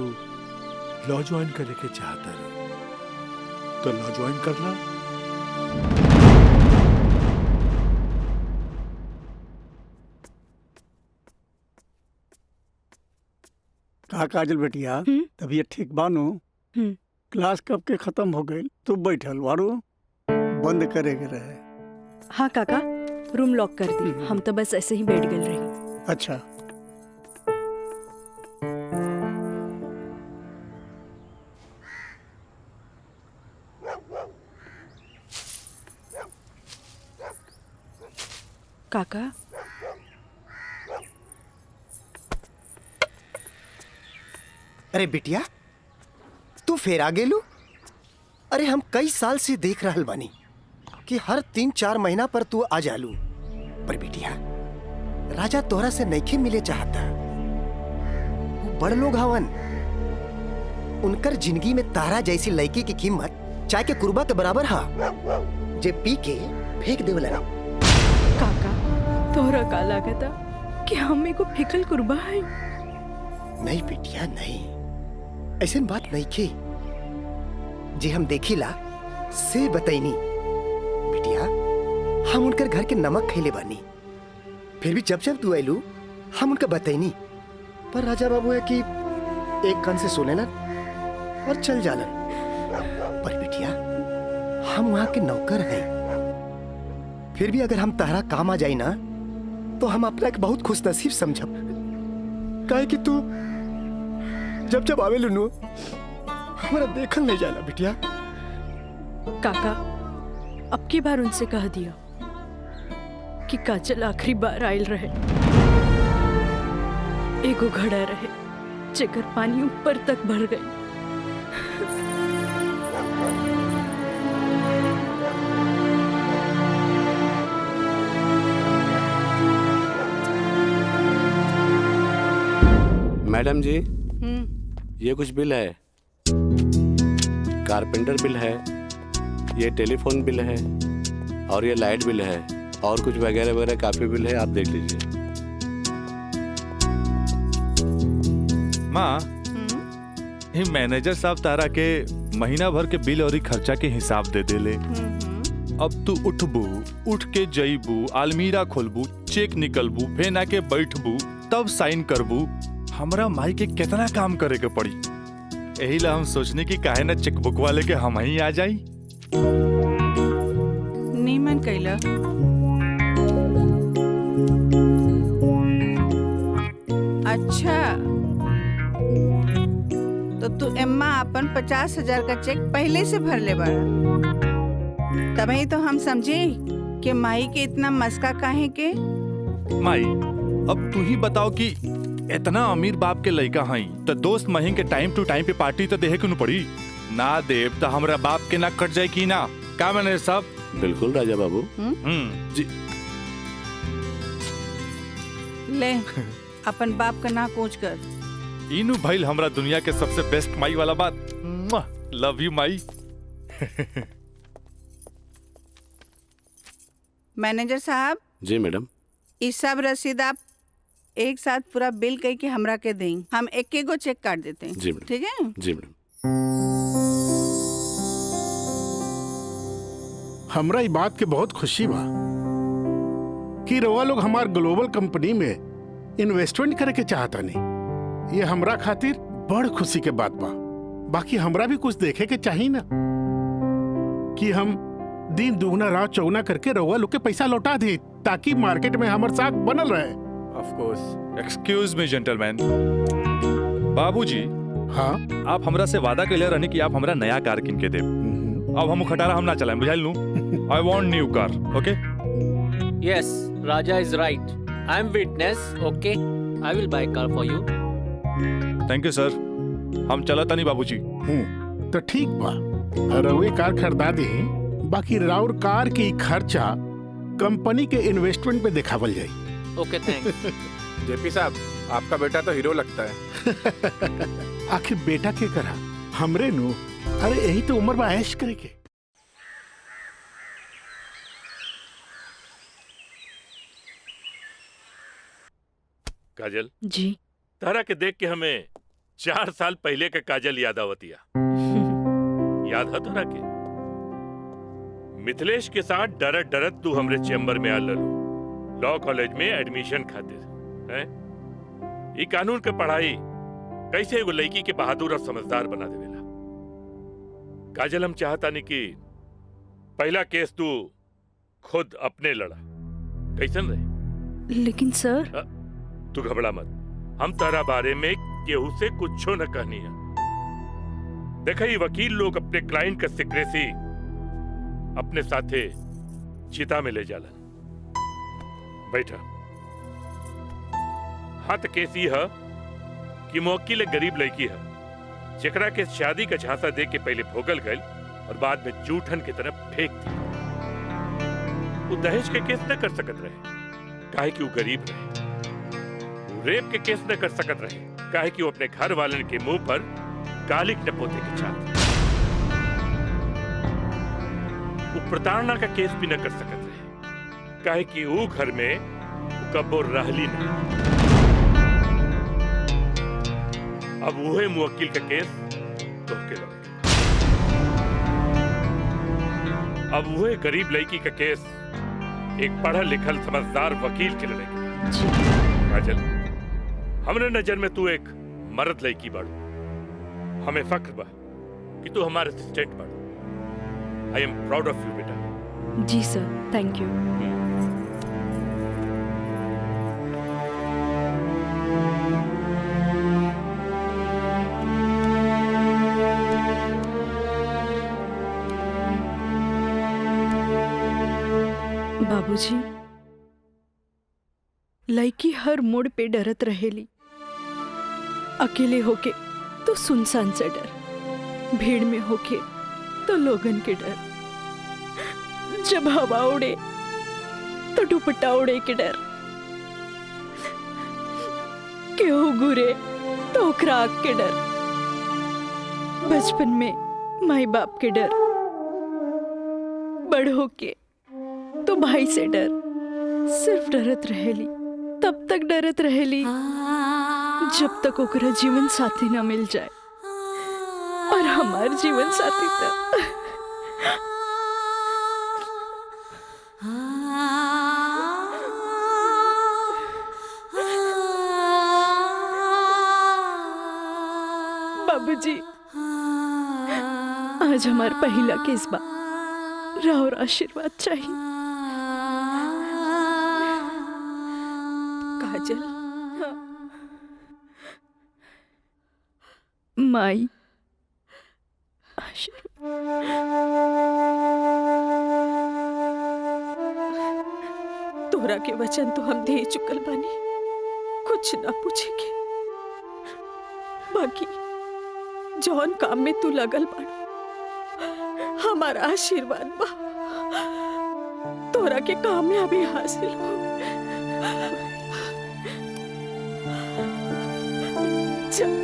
लॉ ज्वाइन करे के चाहता रहो तो लॉ ज्वाइन कर ला। का काजल बेटिया, तबीयत ठीक बानू? क्लास कब के खत्म हो गई? तू बैठल वारू, बंद करे के रहे। हाँ काका, रूम लॉक कर दी। हम तो बस ऐसे ही बैठ गए रही। अच्छा। काका, अरे बिटिया, तू फेर आ गेलू? अरे हम कई साल से देख रहल बानी कि हर 3-4 महीना पर तू आ जालू। पर बिटिया, राजा तोहरा से नइखे मिले चाहता। वो बड़ लोग हवन, उनकर जिंदगी में तारा जैसी लड़की की कीमत चाय के कुर्बा के बराबर हा, जे पी के फेंक देवला। काका, तोहरा का लागता कि हमें को फिकल कुर्बा है? नहीं बिटिया नहीं, ऐसी बात नहीं की। जे हम देखिला से बताइनी बिटिया, हम उनकर घर के नमक खैले बानी। फिर भी जब जब तू आयलू हम उनका बताइनी, पर राजा बाबू है कि एक कान से सुने ना और चल जालन। पर बिटिया, हम वहां के नौकर हैं। फिर भी अगर हम तारा काम आ जाई ना तो हम अपना एक बहुत खुश नसीब समझब। काहे कि तू जब जब आवे लुनू हमारा देखल नहीं जाला बिटिया। काका, अब की बार उनसे कह दिया कि काजल आखिरी बार आयल रहे, एगो घड़ा रहे जेकर पानी ऊपर तक भर गई। मैडम जी, ये कुछ बिल है, कारपेंटर बिल है, ये टेलीफोन बिल है और ये लाइट बिल है और कुछ वगैरह वगैरह काफी बिल है, आप देख लीजिए। माँ, ये मैनेजर साहब तारा के महीना भर के बिल और खर्चा के हिसाब दे देले। अब तू उठबू, उठ के जईबू, अलमीरा खोलबू, चेक निकलबू, फेन आके बैठबू, तब साइन करबू। हमरा माई के कितना काम करे के पड़ी। यही ला हम सोचने की काहे ना चेकबुक वाले के हम ही आ जाई। नीमन कैला। अच्छा, तो तू एम्मा अपन 50,000 का चेक पहले से भर ले बाड़ा। तभी तो हम समझे कि माई के इतना मस्का काहे के। माई, अब तू ही बताओ कि इतना अमीर बाप के लड़का हई तो दोस्त महीन के टाइम टू टाइम पे पार्टी तो देहे क्यों पड़ी? ना देव तो हमरा बाप के ना कट जाए की ना। का मैनेजर साहब? बिल्कुल राजा बाबू। जी। ले अपन बाप का ना कोच कर। इनू भाई हमरा दुनिया के सबसे बेस्ट माई वाला बात। Love you Mai. मैनेजर साहब। जी मैडम। इस सब रसीद आप एक साथ पूरा बिल कह के हमरा के दें, हम एक एक गो चेक काट देते हैं। जी मैडम। ठीक है? जी मैडम। हमरा ई बात के बहुत खुशी बा कि रउआ लोग हमार ग्लोबल कंपनी में इन्वेस्टमेंट करे के चाहता नहीं। ये हमरा खातिर बड़ खुशी के बात बा। बाकी हमरा भी कुछ देखे के चाहिए ना कि हम दिन दुगना रात चौगुना करके रउआ लोग के पैसा लौटा दे ताकि मार्केट में हमार साख बनल रहे। Of course. Excuse me gentleman. बाबूजी। हाँ। आप हमरा से वादा कैले रहनी कि आप हमरा नया कार किन के दे। अब हम खटारा हम ना चलाएं, बुझाइल नु? I want new car, okay? Yes, Raja is right. I'm witness. Okay, I will buy car for you. Thank you sir. हम चलता नहीं बाबूजी। तो ठीक बा, रउए कार खरीदा दे। बाकी राउर कार की खर्चा कंपनी के इन्वेस्टमेंट पे दिखावल जाई। Okay, thanks. जेपी साहब, आपका बेटा तो हीरो लगता है। आखिर बेटा के करा हमरे नु। अरे यही तो उम्र में ऐश करे के। काजल जी। तारा के देख के हमें 4 साल पहले के काजल याद आवतिया। याद है तारा के? मिथिलेश के साथ डरत डरत तू हमरे चेम्बर में आ ललो लॉ कॉलेज में एडमिशन खातिर हैं? ई कानून के पढ़ाई कैसे एगो लड़की के बहादुर और समझदार बना देवेला। काजल हम चाहता नहीं कि पहला केस तू खुद अपने लड़ा, कैसन रहे? लेकिन सर। तू घबरा मत, हम तारा बारे में केहू से कुछो न कहनी है। देखा ये वकील लोग अपने क्लाइंट का सिक्रेसी अपने साथे चिता में ले जालन। बैठा। हाँ तो केस ये है कि मुवक्किल एक गरीब लड़की है जेकरा के शादी का झांसा दे के पहले भोगल गए और बाद में जूठन की तरफ फेंक दी। वो दहेज के केस न कर सकत रहे काहे कि वो गरीब रहे। वो रेप के केस न कर सकत रहे काहे कि वो अपने घर वाले के मुंह पर गालिक न पोते के चाहते। वो प्रताड़ना का केस भी न कर सकत रहे काहे कि वो घर में कबो रहली नहीं। अब वही मुवक्किल का केस तो के लड़के। अब वही गरीब लड़की का केस एक पढ़ल लिखल समझदार वकील के लड़के। काजल, हमरे नजर में तू एक मर्द लड़की बाड़ू। हमें फख्र बा कि तू हमारे असिस्टेंट बाड़ू। आई एम प्राउड ऑफ यू बेटा। जी सर, थैंक यू। बाबूजी, लड़की हर मोड़ पे डरत रहेली। अकेले होके तो सुनसान से डर, भीड़ में होके तो लोगन के डर, जब हवा उड़े तो दुपट्टा उड़े के डर, केहू घुरे तो ओकरा आग के डर, बचपन में माई बाप के डर, बड़ होके तो भाई से डर। सिर्फ डरत रहेली, तब तक डरत रहेली जब तक ओकरा जीवन साथी न मिल जाए। और हमार जीवन साथी तो बाबूजी, आज हमार पहला केस बा, राउर आशीर्वाद चाहिए। काजल, माई तोरा के वचन तो हम दे चुकल बानी, कुछ ना पूछेगे। बाकी जौन काम में तू लगल बाड़ा हमारा आशीर्वाद बा तोरा के कामयाबी हासिल हो। चल।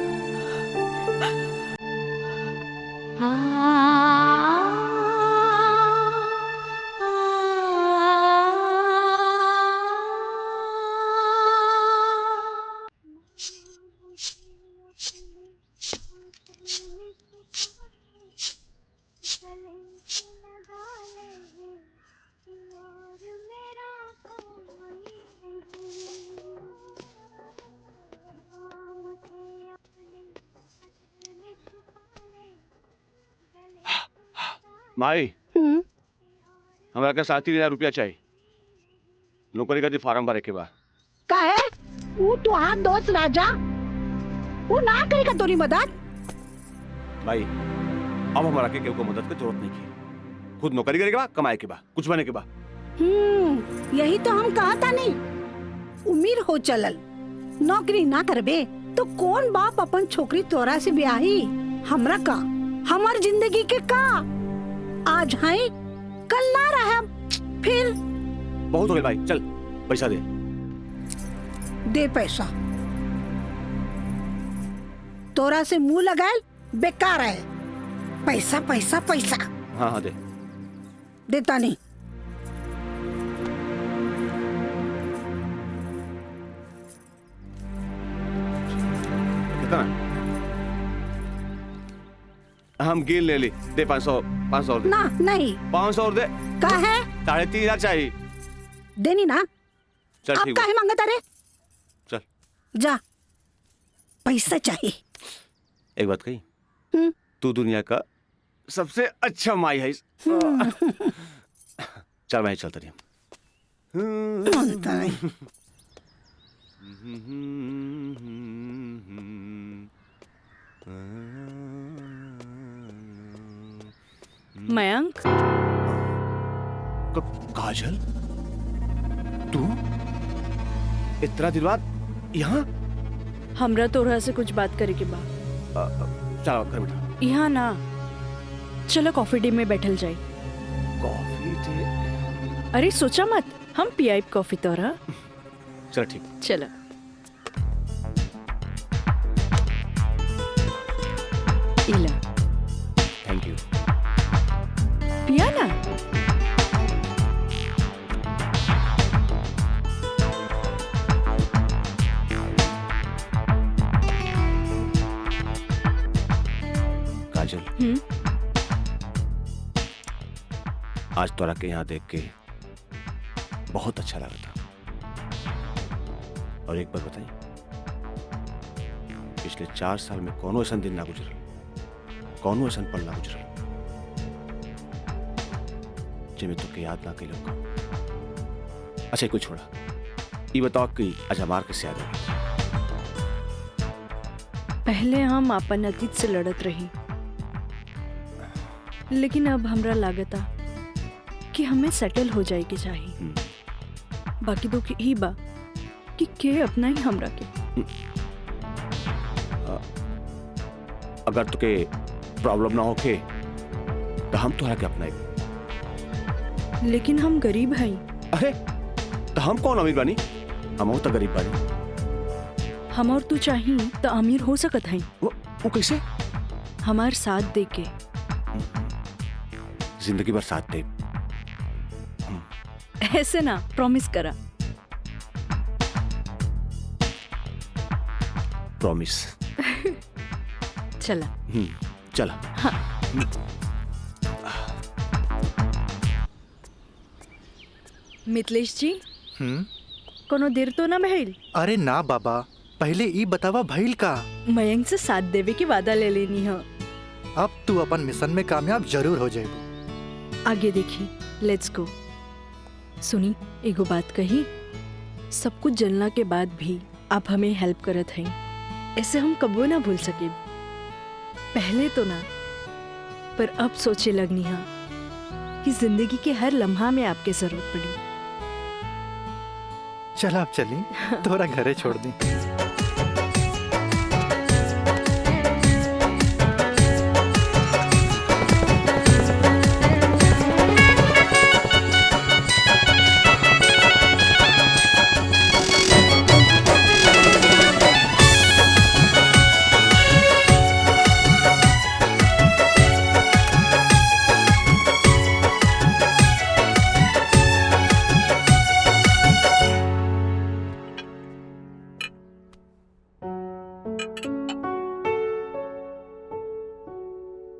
माई हमरा के 7,000 रुपया चाहिए नौकरी का फार्म भरे के बाद। का है वो तो हाथ दोस्त राजा वो ना करेगा तोरी मदद। भाई अब हमारा के केहू को मदद की जरूरत नहीं है, खुद नौकरी करे के बाद, कमाए के बाद, कुछ बने के बाद। यही तो हम कहा था नहीं उम्मीद हो चलल नौकरी ना करबे तो कौन बाप अपन छोकरी तोरा से ब्याही। हमरा का हमार जिंदगी के का आज है कल ना रहा फिर। बहुत हो गया भाई, चल पैसा दे। दे पैसा तोरा से मुंह लगाए बेकार है। पैसा पैसा पैसा। हाँ हाँ दे। देता नहीं। कितना? हम गिन ले ली। दे 500 और दे। ना नहीं 500 और दे। का है 3,500 चाहिए। देनी ना। चल आप ठीक काहे मांगता रे? चल जा पैसा चाहिए। एक बात कही, तू दुनिया का सबसे अच्छा माई है। चल मैं चलता रही। मयंक काजल तू इतना दिन बाद यहाँ? हमरा तोरा से कुछ बात करे के बा। चलो कर बेटा। यहाँ ना चलो कॉफी डे में बैठल जाए। Coffee day? अरे सोचा मत, हम पियाई कॉफी तोरा। चलो ठीक। चलो इला। Thank you. पिया ना। काजल आज तोरा के यहाँ देख के बहुत अच्छा लगा था। और एक बार बताइए, पिछले 4 साल में कौनो ऐसा दिन ना गुजरल, कौनो ऐसा पल ना गुजरल जिसमें तुके याद ना कई लोग। अच्छा कुछ छोड़ा, ये बताओ कि आज हमार कैसे याद आई? पहले हम अपन अतीत से लड़त रही, लेकिन अब हमरा लागता कि हमें सेटल हो जाए के चाहिए। बाकी तो ही बा कि के अपना ही हमरा के। अगर तुके प्रॉब्लम ना होके तो हम तोहरा के अपनाए। लेकिन हम गरीब हैं। अरे तो हम कौन अमीर बानी? हम तो गरीब बानी। हम और तू चाहिए तो अमीर हो सकत हैं। वो कैसे? हमार साथ दे के। जिंदगी भर साथ दे। ऐसे ना, प्रॉमिस करा। प्रॉमिस। चला। चला। हाँ। मिथिलेश जी, कोनो देर तो ना भइल? अरे ना बाबा, पहले ई बतावा भइल का? मयंक से साथ देवे की वादा ले लेनी है। अब तू अपन मिशन में कामयाब जरूर हो जाएगी। आगे देखी, लेट्स गो। सुनी, एगो बात कही, सब कुछ जलना के बाद भी आप हमें हेल्प करत हैं, ऐसे हम कबो ना भूल सके। पहले तो ना, पर अब सोचे लगनी है कि जिंदगी के हर लम्हा में आपके जरूरत पड़ी। चल आप चली, तोरा घरे छोड़ दी।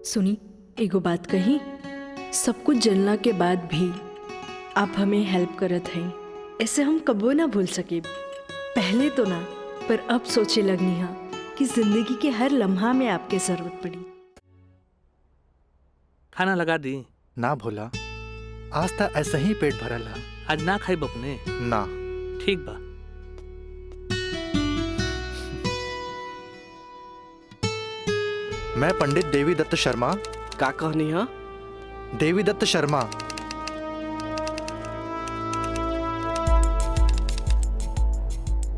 सुनी, एगो बात कही, सब कुछ जानला के बाद भी आप हमें हेल्प करत हैं, ऐसे हम कबो ना भूल सके। पहले तो ना, पर अब सोचे लगनी है कि जिंदगी के हर लम्हा में आपके जरूरत पड़ी। खाना लगा दी? ना भोला, आज तक ऐसा ही पेट भरल है। आज ना खाई बपने? ना। ठीक बा। मैं पंडित देवी दत्त शर्मा। का कहनी है? देवी दत्त शर्मा।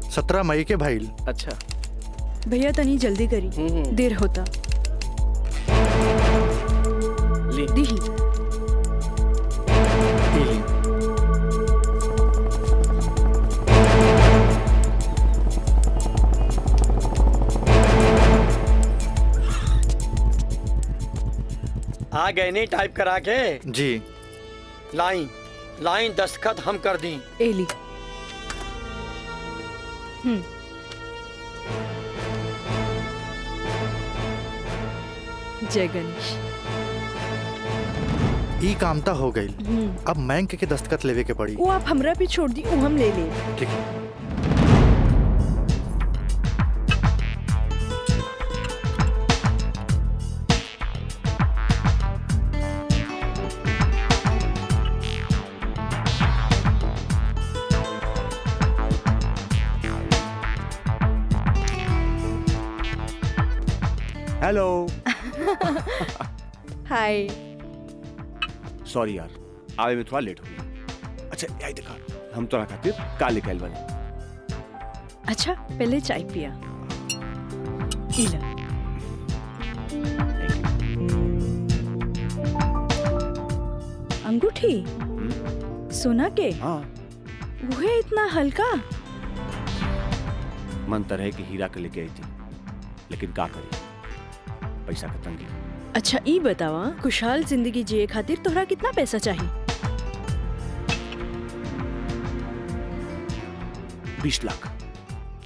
सत्रह मई के भाईल। अच्छा भैया तनी जल्दी करी, देर होता। ली। दी। आ गए नहीं टाइप करा के? जी। लाइन लाइन दस्तखत हम कर दी। एली। जय गणेश। ई कामता हो गई, अब बैंक के दस्तखत लेवे के पड़ी। वो आप हमरा पे छोड़ दी, वो हम ले ले। ठीक है। हेलो। हाय। सॉरी यार, आवे में थोड़ा लेट हो गया। अच्छा यही देखा, हम तोरा खातिर काले कैल बने। अच्छा पहले चाय पिया। इला। अंगूठी सोना के? हाँ। वो है इतना हल्का? मन तो रहे कि हीरा के लेके आई थी, लेकिन का करी, पैसा का तंगी। अच्छा ई बतावा, खुशहाल जिंदगी जिए खातिर तोहरा कितना पैसा चाहिए? 20 लाख।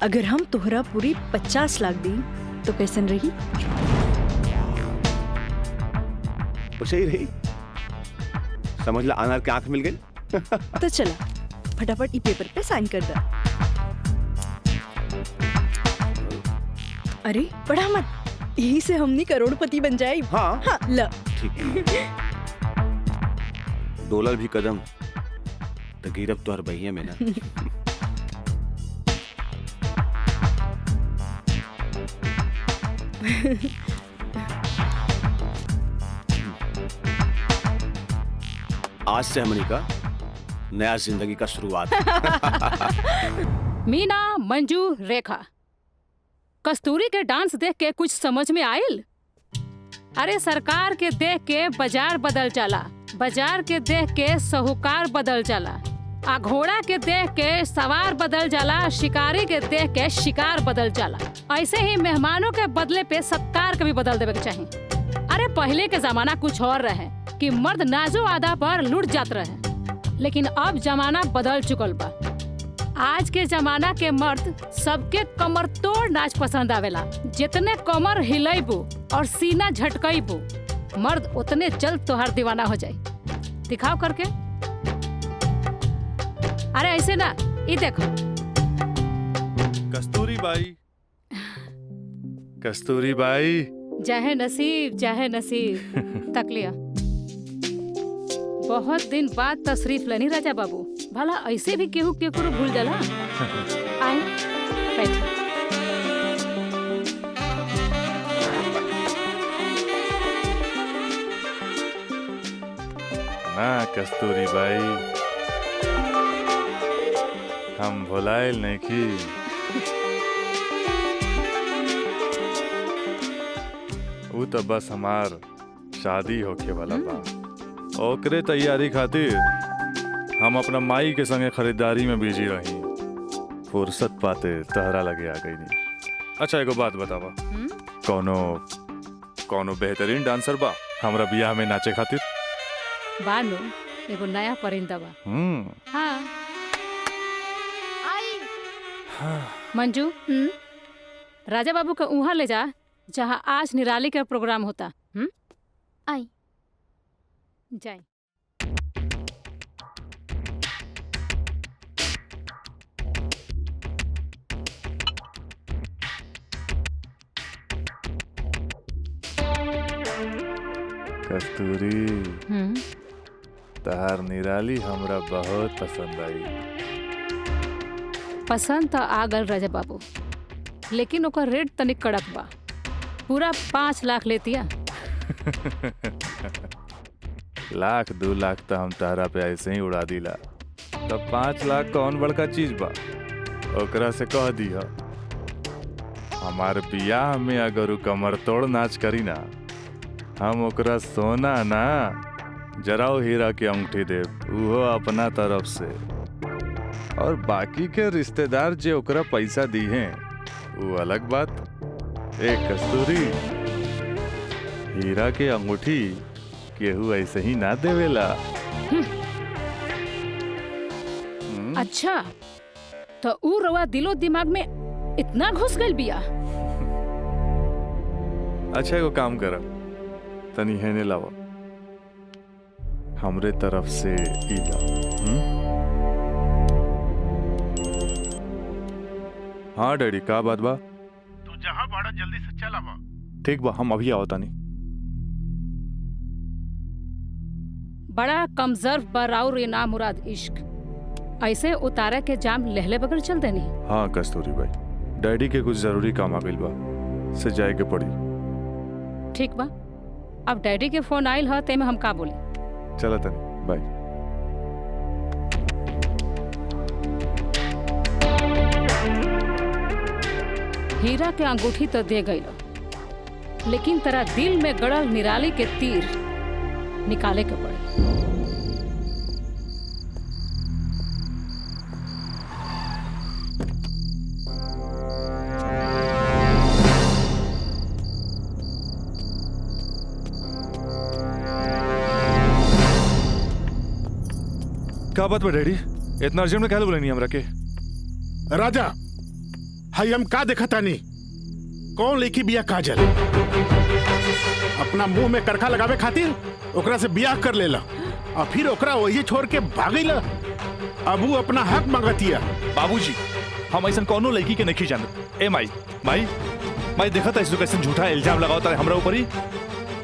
अगर हम तोहरा पूरी 50 लाख दी तो कैसन रही? उसे ही रही, समझ ला अनार के आंख मिल गई। तो चला फटाफट ई पेपर पे साइन कर दे। अरे पढ़ा मत, यही से हमनी करोड़पति बन जाए। हाँ, हाँ ल। ठीक है। डॉलर भी कदम तो गिरब तो हर बहिया में ना। आज से हमनी का नया जिंदगी का शुरुआत। मीना, मंजू, रेखा, कस्तूरी के डांस देख के कुछ समझ में आयल? अरे सरकार के देख के बाजार बदल जाला, बाजार के देख के साहूकार बदल जाला, आ घोड़ा के देख के सवार बदल जाला, शिकारी के देख के शिकार बदल जाला। ऐसे ही मेहमानों के बदले पे सत्कार के भी बदल देवे के चाहिए। अरे पहले के जमाना कुछ और रहे कि मर्द नाजो आदा पर लुट जात रहे, लेकिन अब जमाना बदल चुकल बा। आज के जमाना के मर्द सबके कमर तोड़ नाच पसंद आवेला। जितने कमर हिलेबू और सीना झटकईबू, मर्द उतने जल्द तोहर दीवाना हो जाए। दिखाओ करके। अरे ऐसे ना, ये देखो। कस्तूरी बाई, कस्तूरी बाई। चाहे नसीब, चाहे नसीब। तक लिया। बहुत दिन बाद तशरीफ लेनी राजा बाबू। भला ऐसे भी केहू केकरो भूल जाला? आए बैठो। ना कस्तूरी बाई, हम भुलाइल नहीं की। वो तो बस हमार शादी होके वाला बा, ओकरे तैयारी खातिर हम अपना माई के संगे खरीदारी में बिजी रही। फुर्सत पाते तहरा लगे आ गई नहीं। अच्छा एगो बात बतावा, कौनो बेहतरीन डांसर बा हमरा बियाह में नाचे खातिर? बानो एगो नया परिंदा बा। हाँ। मंजू, राजा बाबू का उहाँ ले जा जहाँ आज निराली का प्रोग्राम होता। आई जाए। कस्तूरी, तहार निराली हमरा बहुत पसंद आई। पसंद तो आ गल राजा बाबू, लेकिन ओकर रेट तनिक कड़क बा। पूरा 5 लाख लेतिया। लाख 2 लाख तो हम तारा पे ऐसे ही उड़ा दिला, तब 5 लाख कौन बड़का चीज बा? ओकरा से कह दिया हमार बियाह में अगर उ कमर तोड़ नाच करी ना, हम ओकरा सोना ना जराओ हीरा के अंगूठी दे, उहो अपना तरफ से। और बाकी के रिश्तेदार जे ओकरा पैसा दी हैं वो अलग बात। एक कस्तूरी, हीरा के अंगूठी केहू ऐसे ही ना देवेला। अच्छा, तो ऊ रवा दिलो दिमाग में इतना घुस गइल बिया। अच्छा एगो काम कर, तनी हेने लावा, हमरे तरफ से ई ला। हाँ डैडी, का बात बा? तू जहाँ बाड़ा जल्दी से चल आवा। ठीक बा, हम अभी आओ तानी। बड़ा कमजर्व बराउर ये ना मुराद इश्क, ऐसे उतारा के जाम लहले बगैर चल देनी। हाँ कस्तूरी भाई, डैडी के कुछ जरूरी काम आ गइल बा, से जाए के पड़ी। ठीक बा, अब डैडी के फोन आइल ह ते में हम का बोली। चला तनी, बाय। हीरा के अंगूठी तो दे गई, लेकिन तेरा दिल में गड़ल निराली के तीर निकाले के पड़े। का बात बा डैडी, इतना अर्जेंट में क्या बोलेनी हमरा के? राजा, हाई हम का देखा तानी? कौन लेखी बिया काजल? अपना मुंह में करखा लगावे खातिर ओकरा से बियाह कर लेला, और फिर ओकरा वही छोड़ के भागैला। अब वो अपना हक मांगतिया। बाबूजी, हम ऐसा कौनो लड़की के नहीं जानत। ए माई माई माई, देखा था इसको कैसे झूठा इल्जाम लगावता है हमरा ऊपर ही।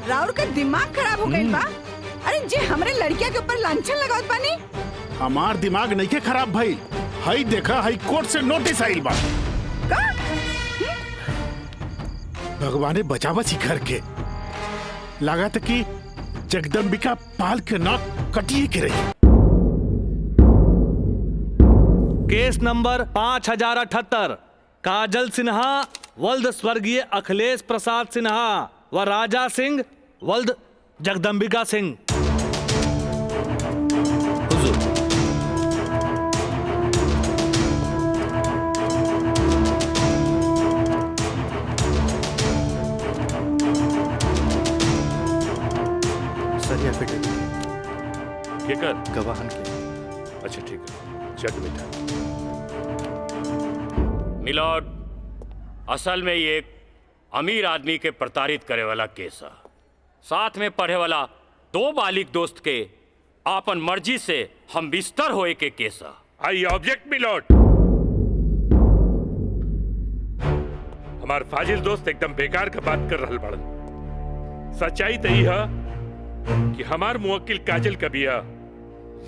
राउर का दिमाग खराब हो गई बा। अरे जे हमरे लड़किया के ऊपर लांछन लगावत बानी। हमार दिमाग नहीं के खराब भाई, हाई देखा, हाई कोर्ट से नोटिस आइल बा। भगवाने बचावा सी घर के, लागत कि जगदम्बिका पाल के नाक कटिए के रही। केस नंबर 5078, काजल सिन्हा वल्द स्वर्गीय अखिलेश प्रसाद सिन्हा व राजा सिंह वल्द जगदम्बिका सिंह। केकर? गवाहन के। अच्छा ठीक है, चल बेटा। मिलॉर्ड, असल में ये एक अमीर आदमी के प्रताड़ित करे वाला केस है। साथ में पढ़े वाला 2 बालिग दोस्त के आपन मर्जी से हम बिस्तर होए के केस है। I object milord. हमार फाजिल दोस्त एकदम बेकार का बात कर रहा बड़न। सच्चाई तो यही है कि हमार मुवक्किल काजल का बिया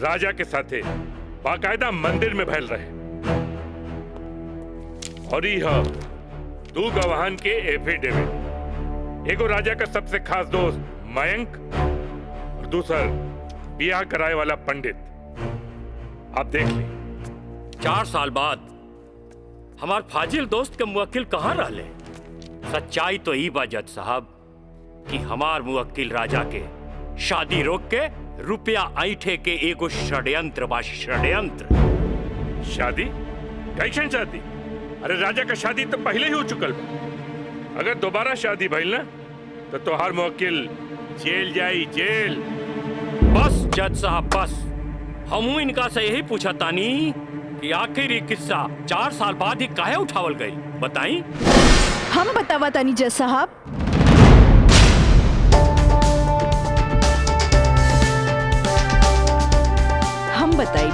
राजा के साथे बाकायदा मंदिर में भैल रहे, और यह 2 गवाहन के एफिडेविट। एगो राजा का सबसे खास दोस्त मयंक, और दूसर बियाह कराए वाला पंडित। आप देख ली। 4 साल बाद हमार फाजिल दोस्त के मुवक्किल कहाँ रहले? सच्चाई तो ई बा जज साहब कि हमार मुवक्किल राजा के शादी रोक के रुपया ऐठे के एगो षड्यंत्र बा, षड्यंत्र। शादी? कैसन शादी? अरे राजा का शादी तो पहले ही हो चुकल बा। अगर दोबारा शादी भइल ना तो तोहार मुवक्किल जेल जाई, जेल। बस जज साहब बस, हमू इनका से यही पूछा तानी कि आखिर ये किस्सा 4 साल बाद ही काहे उठावल गई, बताई? हम बतावा तानी जज साहब। हम बताई।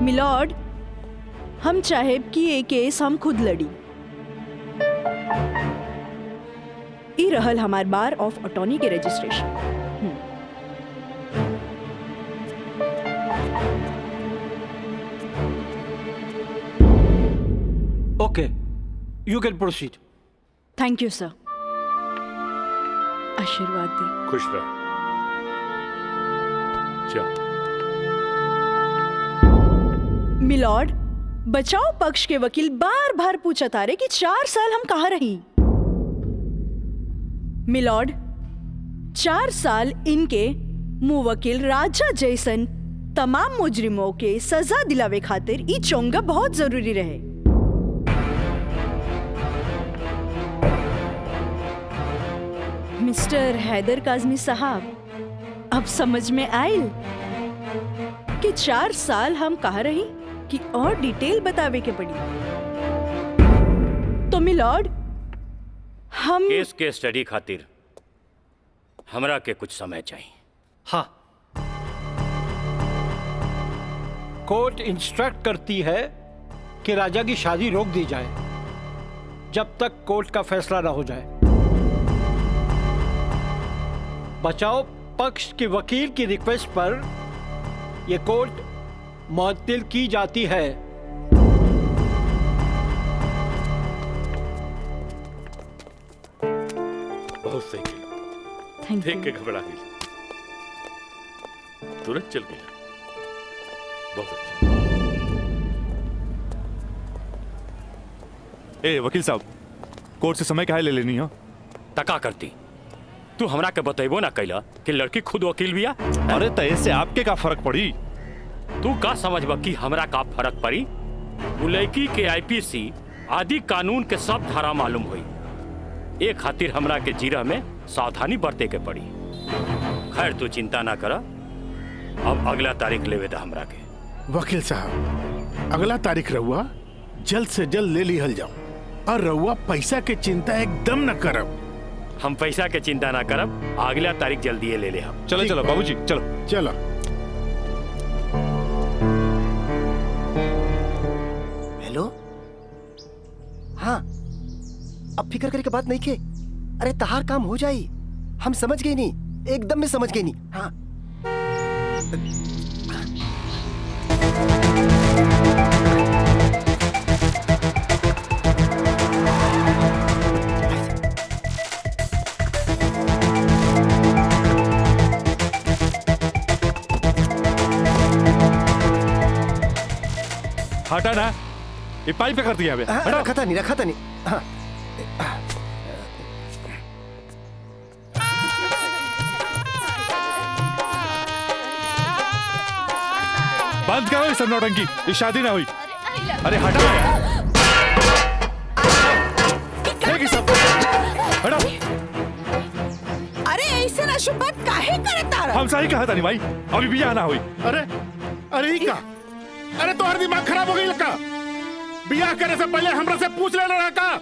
मिलॉर्ड, हम चाहेब कि ये केस हम खुद लड़ी। ई रहल हमार बार ऑफ अटॉर्नी के registration. Okay, you can proceed. Thank you sir. आशीर्वाद दी। खुश रह। चल। मिलॉर्ड, बचाव पक्ष के वकील बार बार पूछा तारे कि 4 साल हम कहाँ रही। मिलॉर्ड, 4 साल इनके मुवक्किल राजा जैसन तमाम मुजरिमों के सजा दिलावे खातिर ई चोंगा बहुत जरूरी रहे। मिस्टर हैदर काज़मी साहब, अब समझ में आयल कि 4 साल हम कहाँ रही कि और डिटेल बतावे के पड़ी। तो मिलॉर्ड, हम केस के स्टडी खातिर हमरा के कुछ समय चाहिए। हाँ, कोर्ट इंस्ट्रक्ट करती है कि राजा की शादी रोक दी जाए जब तक कोर्ट का फैसला न हो जाए। बचाव पक्ष के वकील की रिक्वेस्ट पर यह कोर्ट मुअत्तिल की जाती है। बहुत सही किया। देख के घबरा गई, तुरंत चल गया। बहुत अच्छा। ए वकील साहब, कोर्ट से समय काहे ले लेनी हो? तका करती तू हमरा के बतेबो ना कैला कि लड़की खुद वकील बिया। अरे तय से आपके का फर्क पड़ी? तू का समझबा कि हमरा का फर्क पड़ी? उ लड़की के आईपीसी आदि कानून के सब धारा मालूम हुई। एक खातिर हमरा के जीरा में सावधानी बरते के पड़ी। खैर तू चिंता ना करा, अब अगला तारीख लेवे दा हमरा के। वकील साहब, अगला तारीख रहुआ जल्द से जल्द ले लिहल जाओ, और रहुआ पैसा के चिंता एकदम न करब। हम पैसा के चिंता ना करब, अगला तारीख जल्दी ले ले हम। चलो चलो बाबूजी, चलो चलो। हेलो, हाँ, अब फिक्र करे के बात नहीं के। अरे तहार काम हो जाई, हम समझ गए नहीं, एकदम में समझ गए नहीं। हाँ, हटा ना, ये पाइप पे कर दिया है। रखा था नहीं। हाँ। बंद करो ये सब नौटंकी, ये शादी ना हुई। अरे हटा यार, ये सब हटा। अरे ऐसे ना शुभ बात काहे करता रहा? हम सही कहा था नहीं भाई, अभी भी ना हुई। अरे का, अरे तो हर दिमाग खराब हो गई लगा। बियाह करे से पहले हमरा से पूछ लेना रहा का?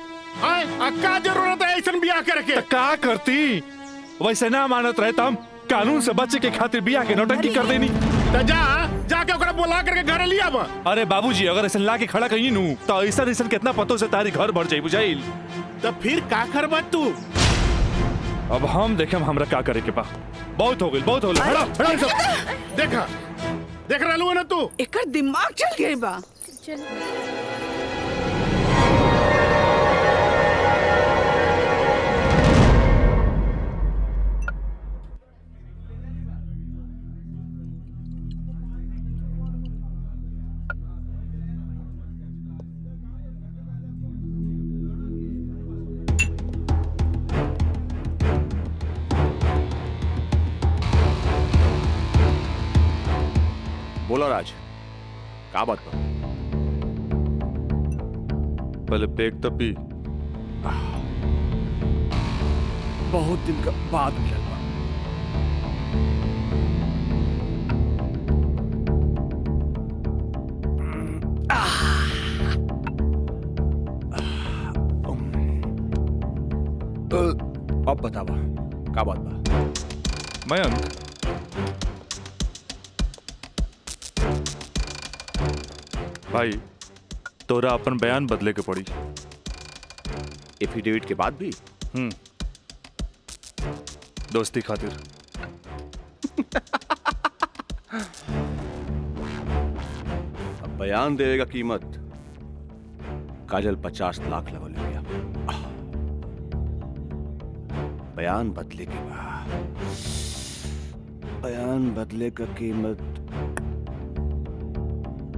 का जरूरत है ऐसा बियाह करे के? का करती? वैसे ना मानत रहे हम कानून से बचे के खातिर बियाह के नौटंकी कर देनी। तो जाके ओकरा बुला करके घर लिया बा। अरे बाबूजी, अगर ऐसा ला के खड़ा कहीं नू तो ऐसा कितना पतों से तारी घर भर जाई बुझाइल। तो फिर का करबा तू? अब हम देखें हमरा का करे के बा। बहुत हो गई, बहुत हो गई। हटा सब। देखा देख रहा लू ना तू, एकर दिमाग चल गई बा। बोलो राज, का बात बा? पहले पेट तब भी बहुत दिन का बाद मिलल बा। अब बतावा का बात बा? मयंक, भाई तोरा अपन बयान बदले के पड़ी। एफिडेविट के बाद भी? दोस्ती खातिर। अब बयान देगा कीमत काजल 50 लाख लगो ले गया। बयान बदले के बाद बयान बदले का कीमत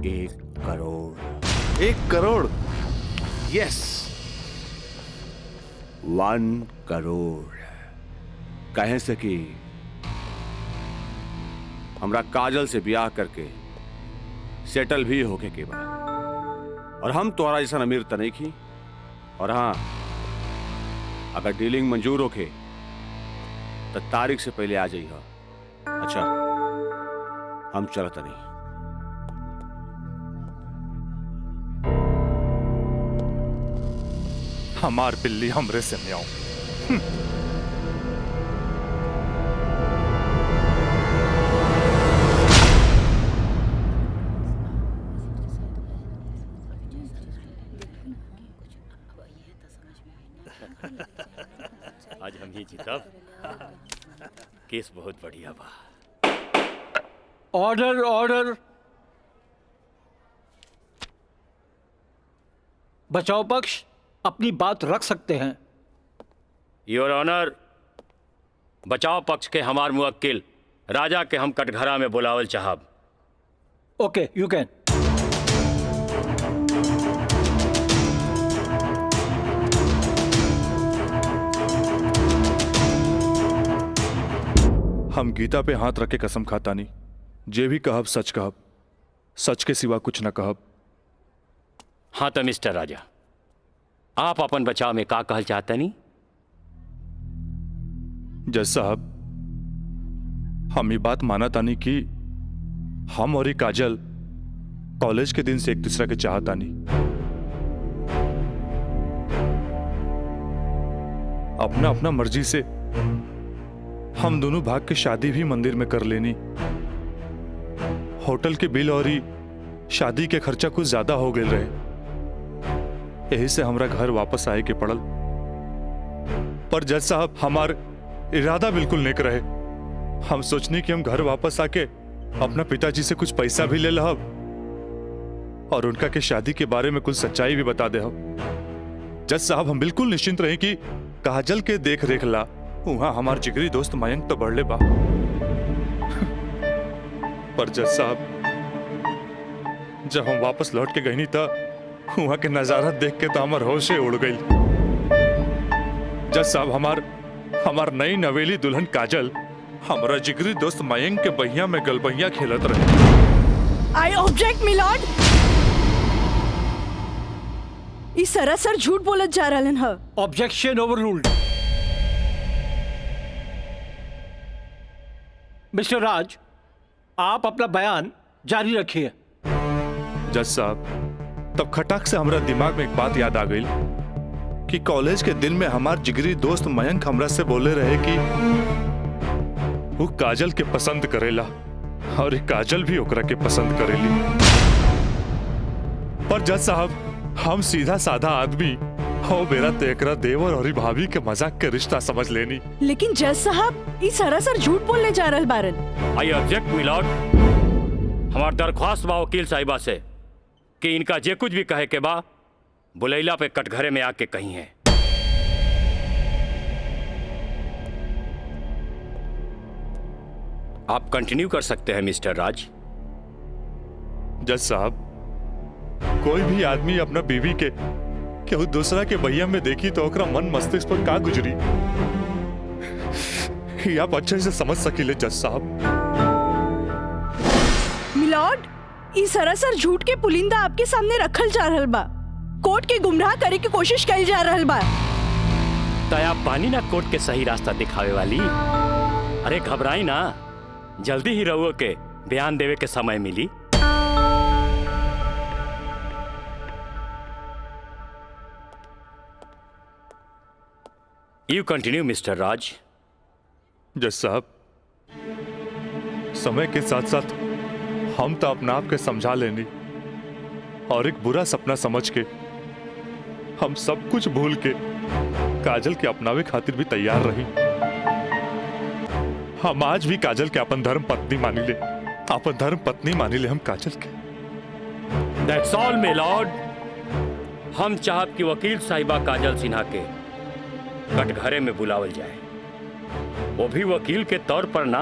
1 करोड़। 1 करोड़? यस, 1 करोड़। कहे से कि हमरा काजल से ब्याह करके सेटल भी होके के बाद, और हम तोहरा जैसा अमीर त नहीं की। और हाँ, अगर डीलिंग मंजूर होके तो तारीख से पहले आ जाइए। अच्छा, हम चलत नहीं। हमार बिल्ली हमरे से में आओ। आज हम ही जीतब। केस बहुत बढ़िया बा। Order order. बचाव पक्ष अपनी बात रख सकते हैं। योर ऑनर, बचाव पक्ष के हमार मुवक्किल राजा के हम कटघरा में बुलावल चाहब। ओके, यू कैन। हम गीता पे हाथ रख के कसम खाता नहीं, जे भी कहब सच कहब, सच के सिवा कुछ न कहब। हाँ तो मिस्टर राजा, आप अपन बचाव में का कहल चाहते नहीं? जज साहब, हम ये बात माना तानी कि हम और ये काजल कॉलेज के दिन से एक दूसरे के चाहता नहीं। अपना अपना मर्जी से हम दोनों भाग के शादी भी मंदिर में कर लेनी। होटल के बिल और ही शादी के खर्चा कुछ ज्यादा हो गए रहे, यही से हमरा घर वापस आए के पड़ल। पर जज साहब, हमार इरादा बिल्कुल नेक रहे। हम सोचनी कि हम घर वापस आके अपना पिताजी से कुछ पैसा भी ले लहब और उनका के शादी के बारे में कुछ सच्चाई भी बता दे। जज साहब, हम बिल्कुल निश्चिंत रहे कि काजल के देख रेख ला वहां हमार जिगरी दोस्त मयंक तो बढ़ले बा। पर जज साहब, जब हम वापस लौट के गई तो वहां के नजारा देख के तो हमार होशे उड़ गई। जज साहब, हमार नई नवेली दुल्हन काजल हमारा जिगरी दोस्त मयंक के बहिया में गलबहिया खेलत रहे। I object milord. ई सरासर झूठ बोलत जा रहलन ह। Objection overruled. मिस्टर राज, आप अपना बयान जारी रखिए। जज साहब, तब खटाक से हमरा दिमाग में एक बात याद आ गई कि कॉलेज के दिन में हमार जिगरी दोस्त मयंक हमरा से बोले रहे कि वो काजल के पसंद करेला और काजल भी ओकरा के पसंद करेली। पर जज साहब, हम सीधा साधा आदमी हो मेरा तेकरा देवर और भाभी के मजाक के रिश्ता समझ लेनी। लेकिन जज साहब, ई सरासर झूठ बोलने जा रहल बारन। I object milord. हमार दरख्वास्त बा वकील साहिबा से कि इनका जे कुछ भी कहे के बा बुलैला पे कटघरे में आके कही है। आप कंटिन्यू कर सकते हैं मिस्टर राज। जज साहब, कोई भी आदमी अपना बीवी के केहू दूसरा के बहिया में देखी तो ओकरा मन मस्तिष्क पर का गुजरी, ये आप अच्छे से समझ सकीले जज साहब। मिलॉर्ड, ई सरासर झूठ के पुलिंदा आपके सामने रखल जा रहल बा। कोर्ट के गुमराह करे की कोशिश करी जा रहल बा। तया पानी ना कोर्ट के सही रास्ता दिखावे वाली। अरे घबराई ना, जल्दी ही रहुओ के बयान देवे के समय मिली। यू कंटिन्यू मिस्टर राज। जज साहब, समय के साथ साथ हम तो अपना आप के समझा लेनी और एक बुरा सपना समझ के हम सब कुछ भूल के काजल के अपनावे खातिर भी तैयार रही। हम आज भी काजल के अपन धर्म पत्नी मानी ले, अपन धर्म पत्नी मानी ले हम काजल के। That's all my lord. हम चाहब कि वकील साहिबा काजल सिन्हा के कटघरे में बुलावल जाए, वो भी वकील के तौर पर ना,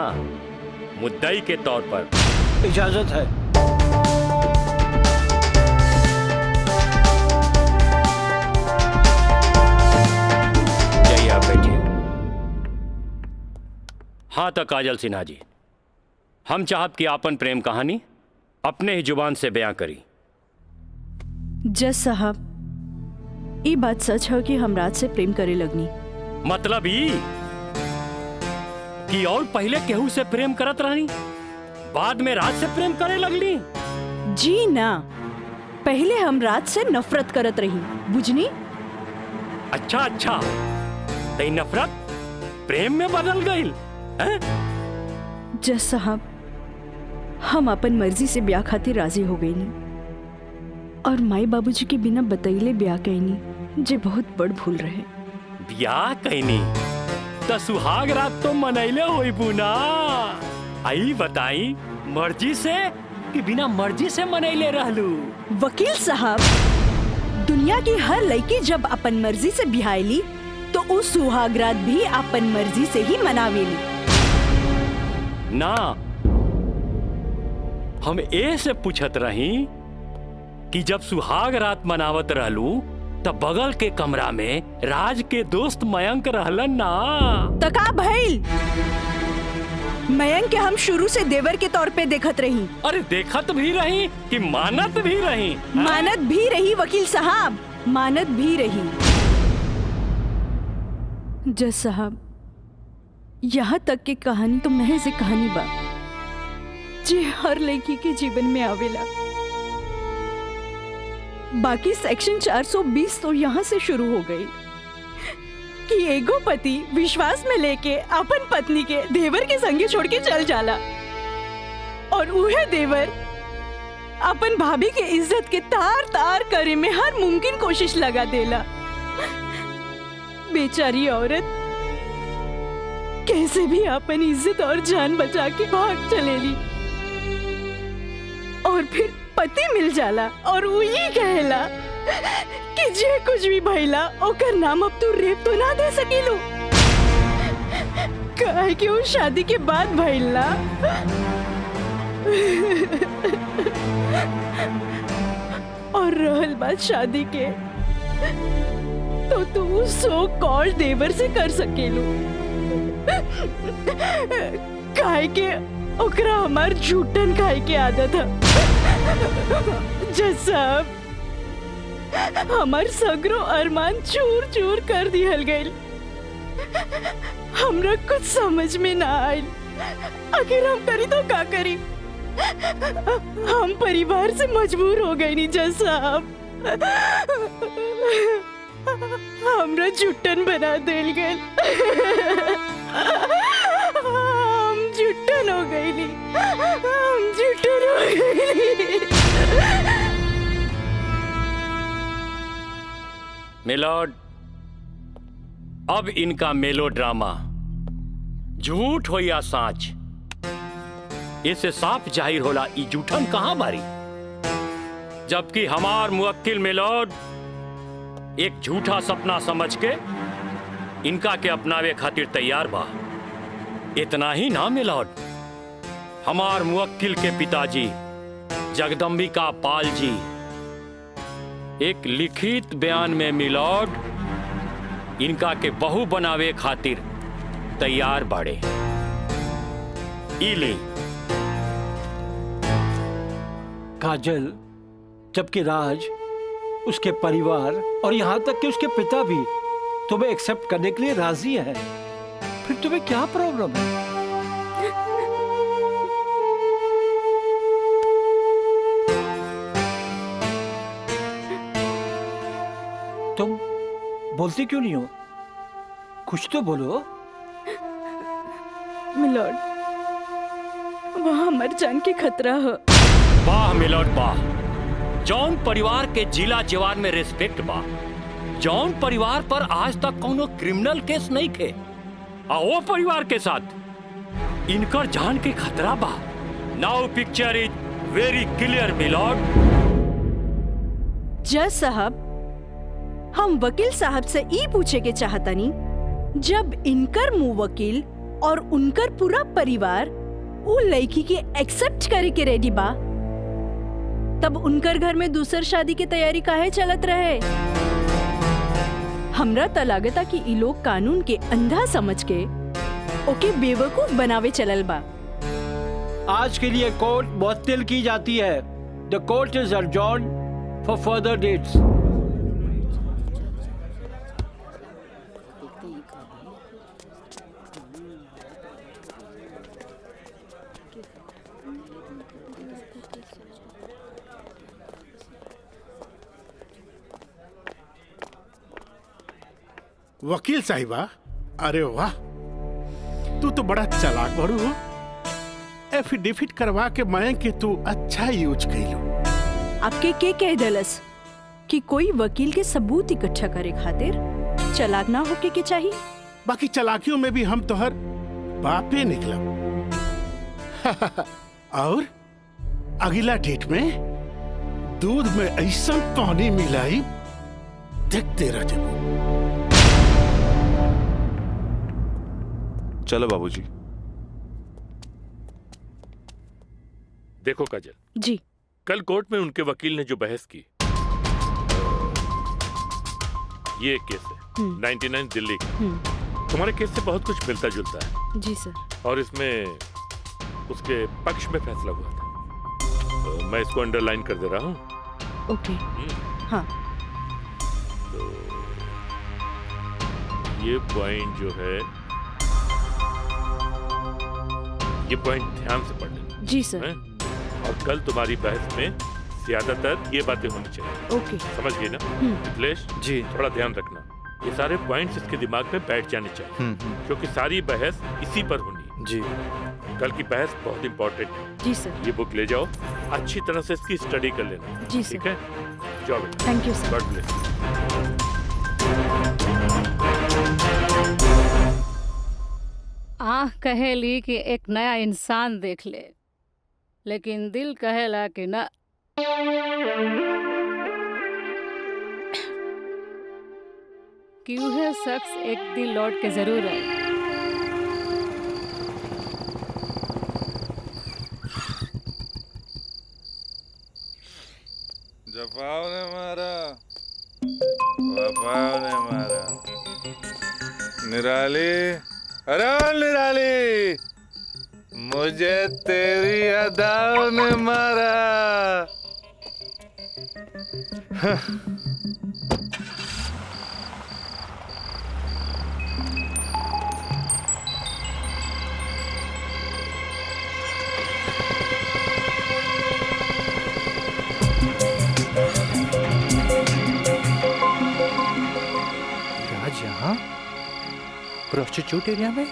मुद्दई के तौर पर। इजाजत है। जाइए आप बैठिए। हाँ तो काजल सिन्हा जी, हम चाहब कि आपन प्रेम कहानी अपने ही जुबान से बयां करी। जज साहब, ये बात सच है कि हम राज से प्रेम करे लगनी। मतलब ई कि और पहले केहू से प्रेम करत रहनी, बाद में राज से प्रेम करे लगली? जी ना, पहले हम राज से नफरत करत रही, बुझनी? अच्छा अच्छा, तो नफरत प्रेम में बदल गई? जज साहब, हम अपन मर्जी से ब्याह खातिर राजी हो गई नी और माई बाबूजी के बिना बतैले ब्याह कैनी, जे बहुत बड़ भूल रहे। ब्याह कैनी तो सुहाग रात तो मनैले होई बुना। आई बताई, मर्जी से कि बिना मर्जी से मनैले रहलू? वकील साहब, दुनिया की हर लड़की जब अपन मर्जी से ब्याहली तो उस सुहागरात भी अपन मर्जी से ही मनावेली ना। हम ए से पूछत रही कि जब सुहाग रात मनावत रहलू तब बगल के कमरा में राज के दोस्त मयंक रहलन ना। तका भइल, मयंक के हम शुरू से देवर के तौर पे देखत रही। अरे देखत भी रही कि मानत भी रही? मानत भी रही वकील साहब, मानत भी रही। जज साहब, यहाँ तक की कहानी तो महज एक कहानी बा जे हर लड़की के जीवन में आवेला। बाकी सेक्शन 420 तो यहाँ से शुरू हो गई कि एगो पति विश्वास में लेके अपन पत्नी के देवर के संगे छोड़ के चल जाला और उहे देवर अपन भाभी के इज्जत के तार तार करे में हर मुमकिन कोशिश लगा देला। बेचारी औरत कैसे भी अपन इज्जत और जान बचा के भाग चलेली और फिर पति मिल जाला और वही कहला कि जे कुछ भी भइला ओकर नाम अब तू रेप तो ना दे सकेलू, काहे कि वो शादी के बाद भइला। और रहल बात शादी के, तो तू सो कॉल देवर से कर सकेलू, काहे के ओकरा हमार झूठन खाए के आदत है। जज साहब, हमार सगरो अरमान चूर चूर कर दिहल गइल। हमरा कुछ समझ में ना आइल, आखिर हम करी तो का करी? हम परिवार से मजबूर हो गए नी जज साहब, हमरा झूठन बना देल गइल। हम झूठन हो गई नी, हम झूठन हो गई। मिलॉर्ड, अब इनका मेलो ड्रामा झूठ हो या साच, इससे साफ जाहिर होला ई झूठन कहां बारी। जबकि हमार मुवक्किल मिलॉर्ड एक झूठा सपना समझ के इनका के अपनावे खातिर तैयार बा। इतना ही ना मिलॉर्ड, हमार मुवक्किल के पिताजी जगदम्बिका पाल जी एक लिखित बयान में मिलॉर्ड इनका के बहू बनावे खातिर तैयार बाड़े। इली काजल, जबकि राज, उसके परिवार और यहाँ तक कि उसके पिता भी तुम्हें एक्सेप्ट करने के लिए राजी है, फिर तुम्हें क्या प्रॉब्लम है? तुम बोलती क्यों नहीं हो? कुछ तो बोलो। मिलॉर्ड, वहाँ मर जान के खतरा है। वाह मिलॉर्ड वाह, जौन परिवार के जिला जवार में रिस्पेक्ट बा, जौन परिवार पर आज तक कोनो क्रिमिनल केस नहीं थे, वो परिवार के साथ इनकर जान के खतरा बा। Now picture is very clear milord. जज साहब, हम वकील साहब से ई पूछे के चाहतनी, जब इनकर मुंह वकील और उनकर पूरा परिवार वो लड़की के एक्सेप्ट करे के रेडी बा, तब उनकर घर में दूसर शादी की तैयारी काहे चलत रहे? हमरा त लागता कि ई लोग कानून के अंधा समझ के ओके बेवकूफ बनावे चलल बा। आज के लिए कोर्ट मुअत्तल की जाती है। The court is adjourned for further dates. वकील साहिबा, अरे वाह, तू तो बड़ा चालाक बड़ू हो। एफिडेविट करवा के मैं के तू अच्छा यूज कैलू। आपके के कह दलस कि कोई वकील के सबूत इकट्ठा करे खातिर चालाक ना होके के चाहिए? बाकी चालाकियों में भी हम तोहर बापे निकला। और अगला डेट में दूध में ऐसा पानी मिलाई, देखते रह जाओ। चलो बाबूजी। देखो काजल जी, कल कोर्ट में उनके वकील ने जो बहस की, ये एक केस है 99 दिल्ली का। तुम्हारे केस से बहुत कुछ मिलता जुलता है। जी सर। और इसमें उसके पक्ष में फैसला हुआ था। मैं इसको अंडरलाइन कर दे रहा हूँ। ओके। हाँ। तो ये पॉइंट जो है, ये पॉइंट ध्यान से पढ़ लेना। जी सर। और कल तुम्हारी बहस में ज्यादातर ये बातें होनी चाहिए। ओके। समझ गए ना मिथिलेश? जी। थोड़ा ध्यान रखना, ये सारे पॉइंट्स इसके दिमाग में बैठ जाने चाहिए, क्योंकि सारी बहस इसी पर होनी है। जी। कल की बहस बहुत इंपॉर्टेंट है। जी सर। ये बुक ले जाओ, अच्छी तरह से इसकी स्टडी कर लेना। जी सर। ठीक है, जाओ बेटा। Thank you sir. God bless. आँख कहेली कि एक नया इंसान देख ले, लेकिन दिल कहेला कि ना। कि वह शख्स एक दिन लौट के जरूर आए। जफाव ने मारा, वफाव ने मारा। निराली, अरे निराली, मुझे तेरी अदाओं ने मारा। राज यहाँ प्रोस्टिट्यूट एरिया में?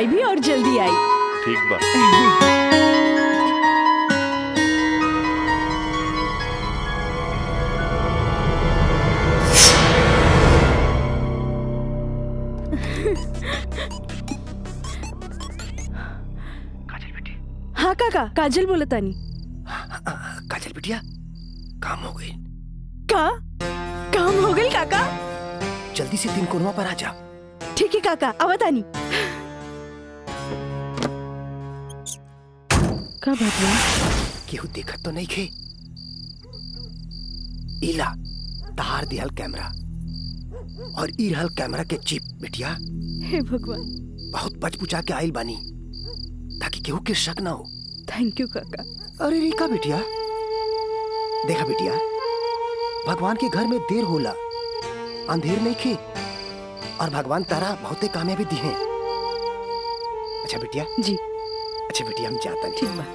चाय भी और जल्दी आई। ठीक बा। हाँ काका, काजल बोला तानी। काजल बिटिया काम हो गई। का काम हो गई काका? जल्दी से 3 कोनवा पर आ जा। ठीक है काका, अब तानी। का बात बा? केहू देखत तो नहीं खे। इला तहार दिहल कैमरा और ई रहल कैमरा के चिप बिटिया। हे भगवान, बहुत बचपुचा के आइल बानी ताकि केहू के शक ना हो। थैंक यू काका। अरे रिका बिटिया, देखा बिटिया, भगवान के घर में देर होला, अंधेर नहीं खे, और भगवान तारा बहुते कामयाबी दी है। अच्छा बिटिया जी। अच्छा बिटिया, हम जाता हैं। ठीक बा।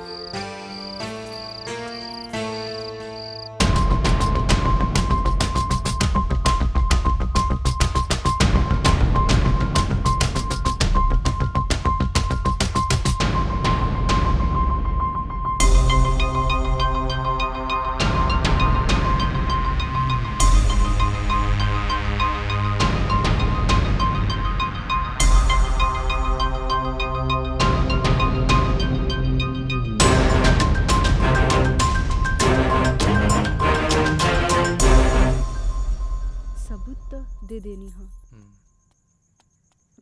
दे देनी हाँ।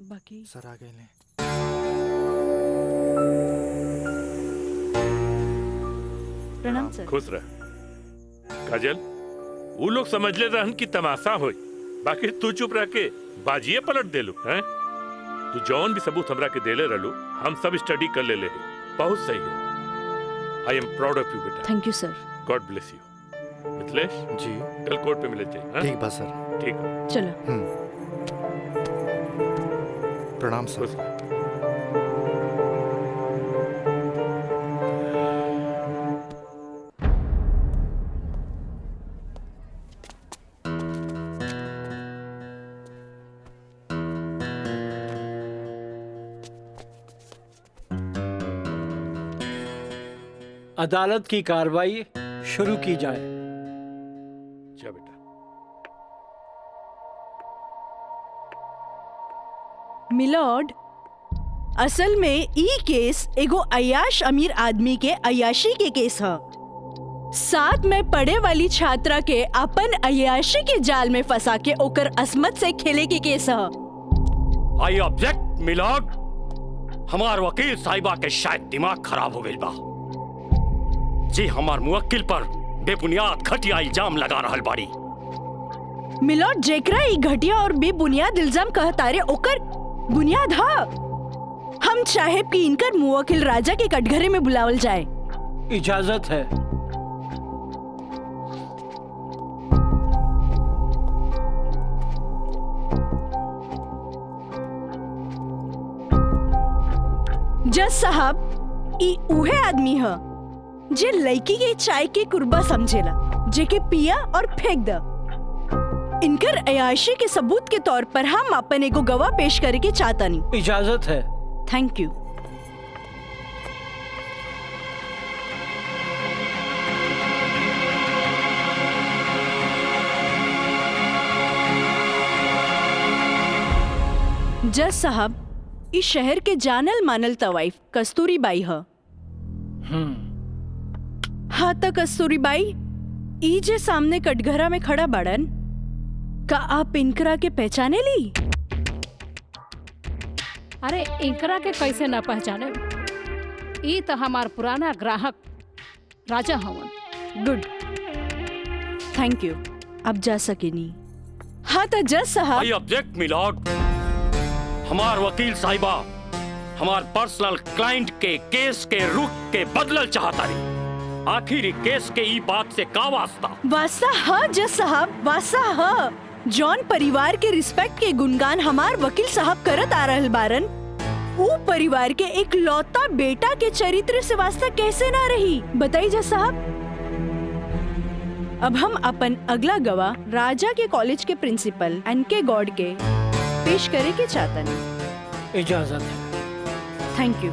बाकी सर आ गए ले। प्रणाम सर। खुश रह काजल। वो लोग समझ ले रहन की तमाशा होई, बाकी तू चुप रह के बाजिए पलट देलू हैं। तू जौन भी सबूत हमरा के देले रहलू, हम सब स्टडी कर ले बहुत सही है। I am proud of you बेटा। Thank you sir. God bless you. Mithilesh ji, कल कोर्ट पे मिले थे। ठीक बा सर। ठीक है, चलो। प्रणाम सर। अदालत की कार्रवाई शुरू की जाए। जा बेटा। मिलॉर्ड, असल में ई केस एगो अय्याश अमीर आदमी के अय्याशी के केस है। साथ में पढ़े वाली छात्रा के अपन अय्याशी के जाल में फंसा के ओकर असमत से खेले के केस है। I object milord. हमार वकील साहिबा के शायद दिमाग खराब हो गई बा जी। हमार मुवक्किल पर बेबुनियाद घटिया इल्जाम लगा रहल बाड़ी। मिलॉर्ड, जेकरा ई घटिया और बेबुनियाद इल्जाम कहतारे ओकर बुनियाद हा। हम चाहे कि इनकर मुवक्किल राजा के कटघरे में बुलावल जाए। इजाजत है। जज साहब, ई उहे आदमी है जे लड़की के चाय के कुर्बा समझेला, जेके पिया और फेंक द। इनकर अयाशी के सबूत के तौर पर हम अपन एगो गवाह पेश करे के चाहतानी। इजाजत है। Thank you. जज साहब, इस शहर के जानल मानल तवाइफ कस्तूरी बाई है। हाँ तो कस्तूरी बाई, ई जे सामने कटघरा में खड़ा बाड़न, का आप इनकरा के पहचाने ली? अरे इनकरा के कैसे न पहचाने? ई तो हमार पुराना ग्राहक राजा हवन। Good, thank you. अब जा सकेनी। हाँ तो जज साहब। I object milord. हमार वकील साहिबा हमार पर्सनल क्लाइंट के केस के रुख के बदलल चाहता रही। आखिर केस के ई बात से का वास्ता? वास्ता हाँ जज साहब, वास्ता हाँ। जॉन परिवार के रिस्पेक्ट के गुणगान हमार वकील साहब करत आ रहल बारन। वो परिवार के एक लौता बेटा के चरित्र से वास्ता कैसे ना रही, बताइए जज साहब। अब हम अपन अगला गवाह राजा के कॉलेज के प्रिंसिपल एनके गॉड के पेश करे के चाहता नहीं। इजाजत है। Thank you.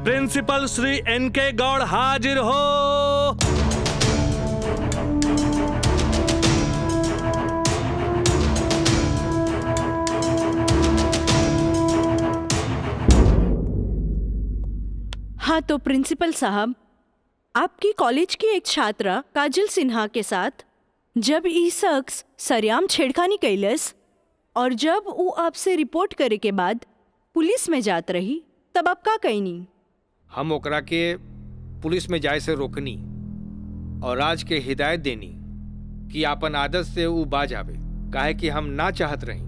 प्रिंसिपल श्री एनके गौड़ हाजिर हो। हाँ तो प्रिंसिपल साहब, आपकी कॉलेज की एक छात्रा काजल सिन्हा के साथ जब ई शख्स सरेआम छेड़खानी कैलस और जब वो आपसे रिपोर्ट करे के बाद पुलिस में जात रही, तब आप का कहनी? हम ओकरा के पुलिस में जाए से रोकनी और आज के हिदायत देनी कि आपन आदत से वो बाज आवे, काहे कि हम ना चाहत रही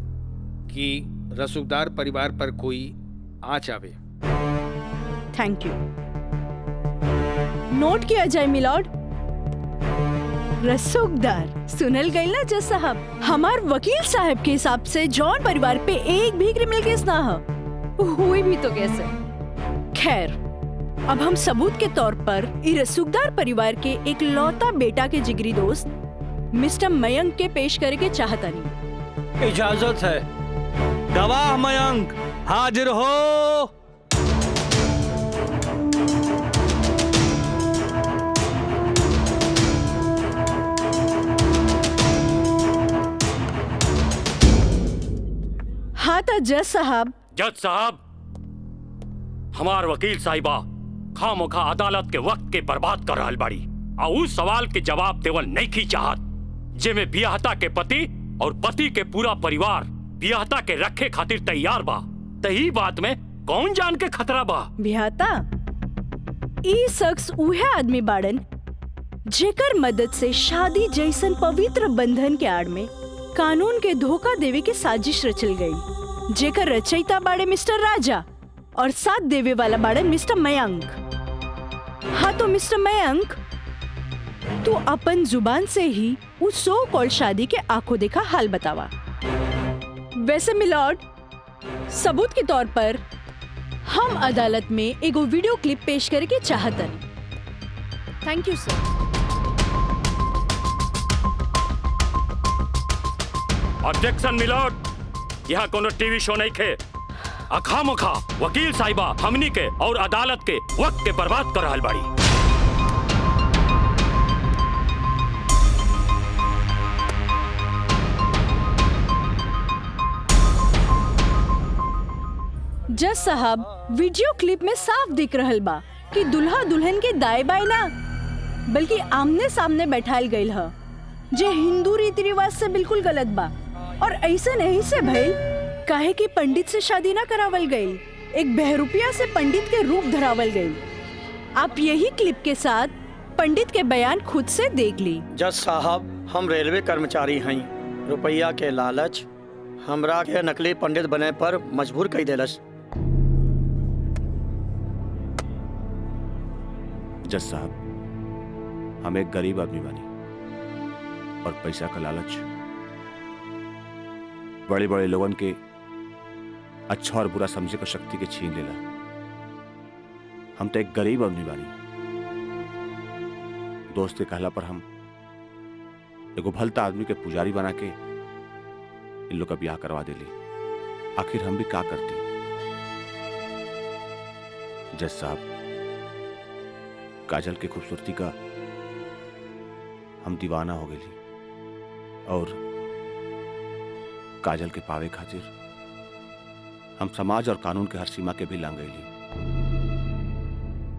कि रसूखदार परिवार पर कोई आँच आवे। Thank you. नोट किया जाए मिलॉर्ड। रसूखदार सुनल गई ना जज साहब, हमार वकील साहब के हिसाब से जॉन परिवार पे एक भी क्रिमिनल केस ना हो, हुई भी तो कैसे। खैर, अब हम सबूत के तौर पर इस रसूखदार परिवार के एक लौता बेटा के जिगरी दोस्त मिस्टर मयंक के पेश करे के चाहता नहीं। इजाजत है। गवाह मयंक हाजिर हो। हाँ तो जज साहब, हमार वकील साहिबा खामोखा अदालत के वक्त के बर्बाद कर रहल बाड़ी और उस सवाल के जवाब देवल नहीं की चाहत जेमे बियाहता के पति और पति के पूरा परिवार बियाहता के रखे खातिर तैयार बा। तही बात में कौन जान के खतरा बा? बियाहता ई शख्स उहे आदमी बाड़न जेकर मदद से शादी जैसन पवित्र बंधन के आड़ में कानून के धोखा देवे के साजिश रचल गई, जेकर रचयिता बाड़े मिस्टर राजा और साथ देवे वाला बाड़े मिस्टर मयंक। हाँ तो मिस्टर मयंक, तू अपन जुबान से ही उस सो कॉल्ड शादी के आंखों देखा हाल बतावा। वैसे मिलॉर्ड, सबूत के तौर पर हम अदालत में एगो वीडियो क्लिप पेश करे के चाहतन। Thank you sir. Objection milord, यहाँ कोनो टीवी शो नहीं खे। अखामोखा वकील साहिबा हमनी के और अदालत के वक्त के बर्बाद कर रहल बाड़ी। जज साहब, वीडियो क्लिप में साफ दिख रहल बा कि दुल्हा दुल्हन के दाएं बाएं ना बल्कि आमने सामने बैठाल गईल ह, जे हिंदू रीति रिवाज से बिल्कुल गलत बा और ऐसे नहीं से भइल काहे कि पंडित से शादी ना करावल गई, एक बहरूपिया से पंडित के रूप धरावल गई। आप यही क्लिप के साथ पंडित के बयान खुद से देख ली। जज साहब, हम रेलवे कर्मचारी हैं, रुपया के लालच हमरा के नकली पंडित बने पर मजबूर कई देलस। जज साहब, हम एक गरीब आदमी बानी और पैसा का लालच बड़े बड़े लोगन के अच्छा और बुरा समझे को शक्ति के छीन लेला। हम तो एक गरीब आदमी बानी। दोस्त के कहला पर हम एगो भलता आदमी के पुजारी बना के इन लोग का ब्याह करवा देली। आखिर हम भी क्या करती? जज साहब, काजल की खूबसूरती का हम दीवाना हो गई और काजल के पावे खातिर हम समाज और कानून के हर सीमा के भी लांग गईली।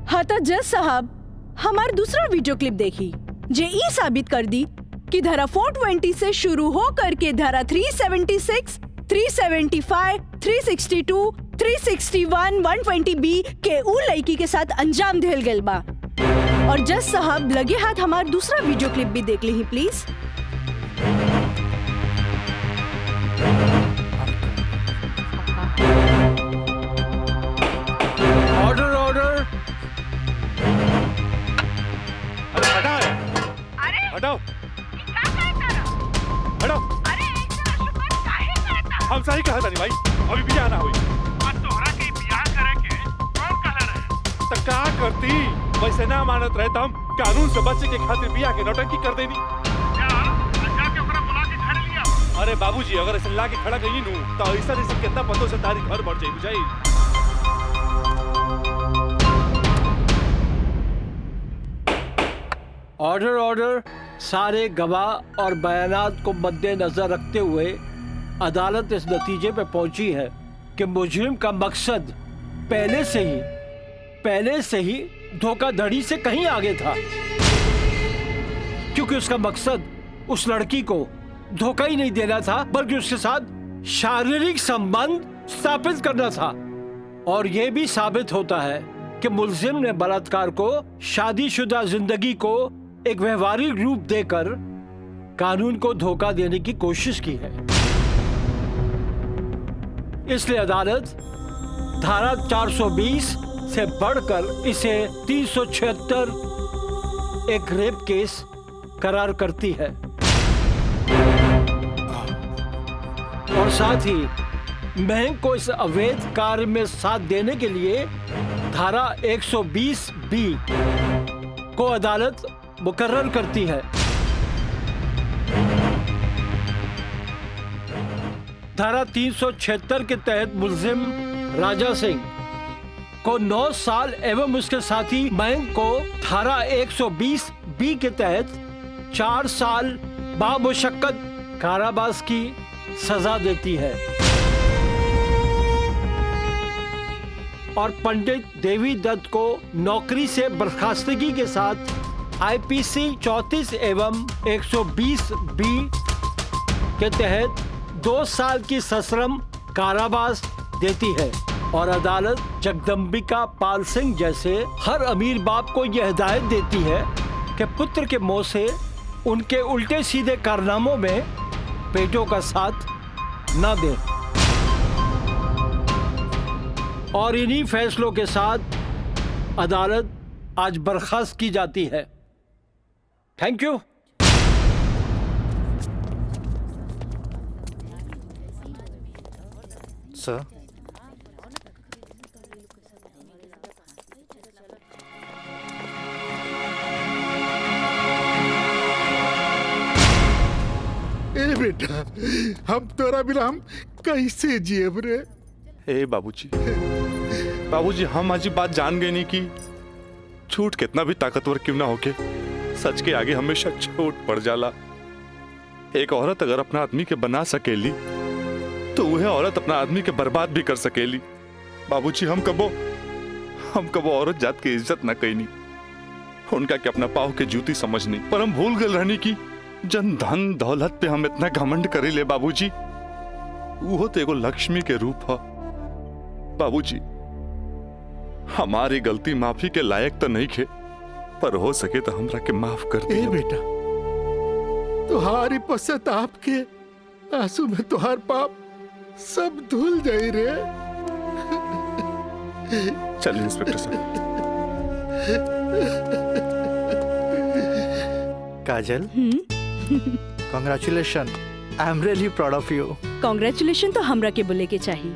हाँ तो जज साहब, हमार दूसरा वीडियो क्लिप देखी जे ई साबित कर दी कि धारा 420 से शुरू हो करके धारा 376, 375, 362, 361, 120B के उ लड़की के साथ अंजाम देल गल बा। और जज साहब, लगे हाथ हमार दूसरा वीडियो क्लिप भी देख ली प्लीज। Order order. अरे हटाओ, हटाओ, हटाओ। हम सही कहा था नहीं भाई, अभी बियाह ना हुई। तोहरा के बियाह करे के कौन कहले रहे? तो क्या करती? वैसे ना मानत रहे तो हम कानून से बचे के खातिर बियाह के नौटंकी कर देनी। जाके ओकरा बुला के घर लिया। अरे बाबूजी, अगर ऐसे ला के खड़ा कहीं नू तो ऐसा कितना पतों से तारी घर बढ़ जाए बुझाई। Order order. सारे गवाह और बयानात को मद्देनजर रखते हुए अदालत इस नतीजे पे पहुंची है कि मुजरिम का मकसद पहले से ही धोखाधड़ी से कहीं आगे था, क्योंकि उसका मकसद उस लड़की को धोखा ही नहीं देना था बल्कि उसके साथ शारीरिक संबंध स्थापित करना था। और यह भी साबित होता है कि मुलजिम ने बलात्कार को शादीशुदा जिंदगी को एक व्यवहारिक रूप देकर कानून को धोखा देने की कोशिश की है। इसलिए अदालत धारा 420 से बढ़कर इसे 376 एक रेप केस करार करती है और साथ ही महंग को इस अवैध कार्य में साथ देने के लिए धारा 120 बी को अदालत मुकर्रर करती है। धारा 376 के तहत मुलजिम राजा सिंह को 9 साल एवं उसके साथी महंग को धारा 120 बी के तहत 4 साल बामुशक्कत कारावास की सजा देती है और पंडित देवी दत्त को नौकरी से बर्खास्तगी के साथ आईपीसी 34 एवं 120 बी के तहत 2 साल की सश्रम कारावास देती है और अदालत जगदम्बिका पाल सिंह जैसे हर अमीर बाप को यह हिदायत देती है कि पुत्र के मुंह से उनके उल्टे सीधे कारनामों में बेटों का साथ न दें। और इन्हीं फैसलों के साथ अदालत आज बर्खास्त की जाती है। Thank you. सर, ए बेटा, हम तोरा बिना हम कैसे जियब रे? ए बाबूजी हम आज बात जान गए नहीं कि झूठ कितना भी ताकतवर क्यों ना होके सच के आगे हमेशा छोट पड़ जाला। एक औरत अगर अपना आदमी के बना सकेली तो वह औरत अपना आदमी के बर्बाद भी कर सकेली। बाबूजी हम कबो औरत जात की इज्जत न कईनी, उनका के अपना पाव के जूती समझनी, पर हम भूल गए रहनी की जन धन दौलत पे हम इतना घमंड करे ले। बाबूजी वो तो एगो लक्ष्मी के रूप है। बाबूजी हमारी गलती माफी के लायक तो नहीं खे, पर हो सके तो हमरा के माफ कर दे। बेटा, तुम्हारी पश्चाताप के आंसू में तुम्हार पाप सब धुल जाई रे। चलिए इंस्पेक्टर साहब। Kajal, congratulation, I am really proud of you. Congratulation तो हमरा के बोले के चाहिए,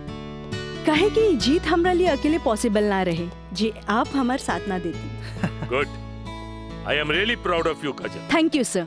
काहे कि जीत हमरा लिए अकेले पॉसिबल ना रहे जी आप हमारे साथ ना देती। Good, I am really proud of you Kajal. Thank you sir.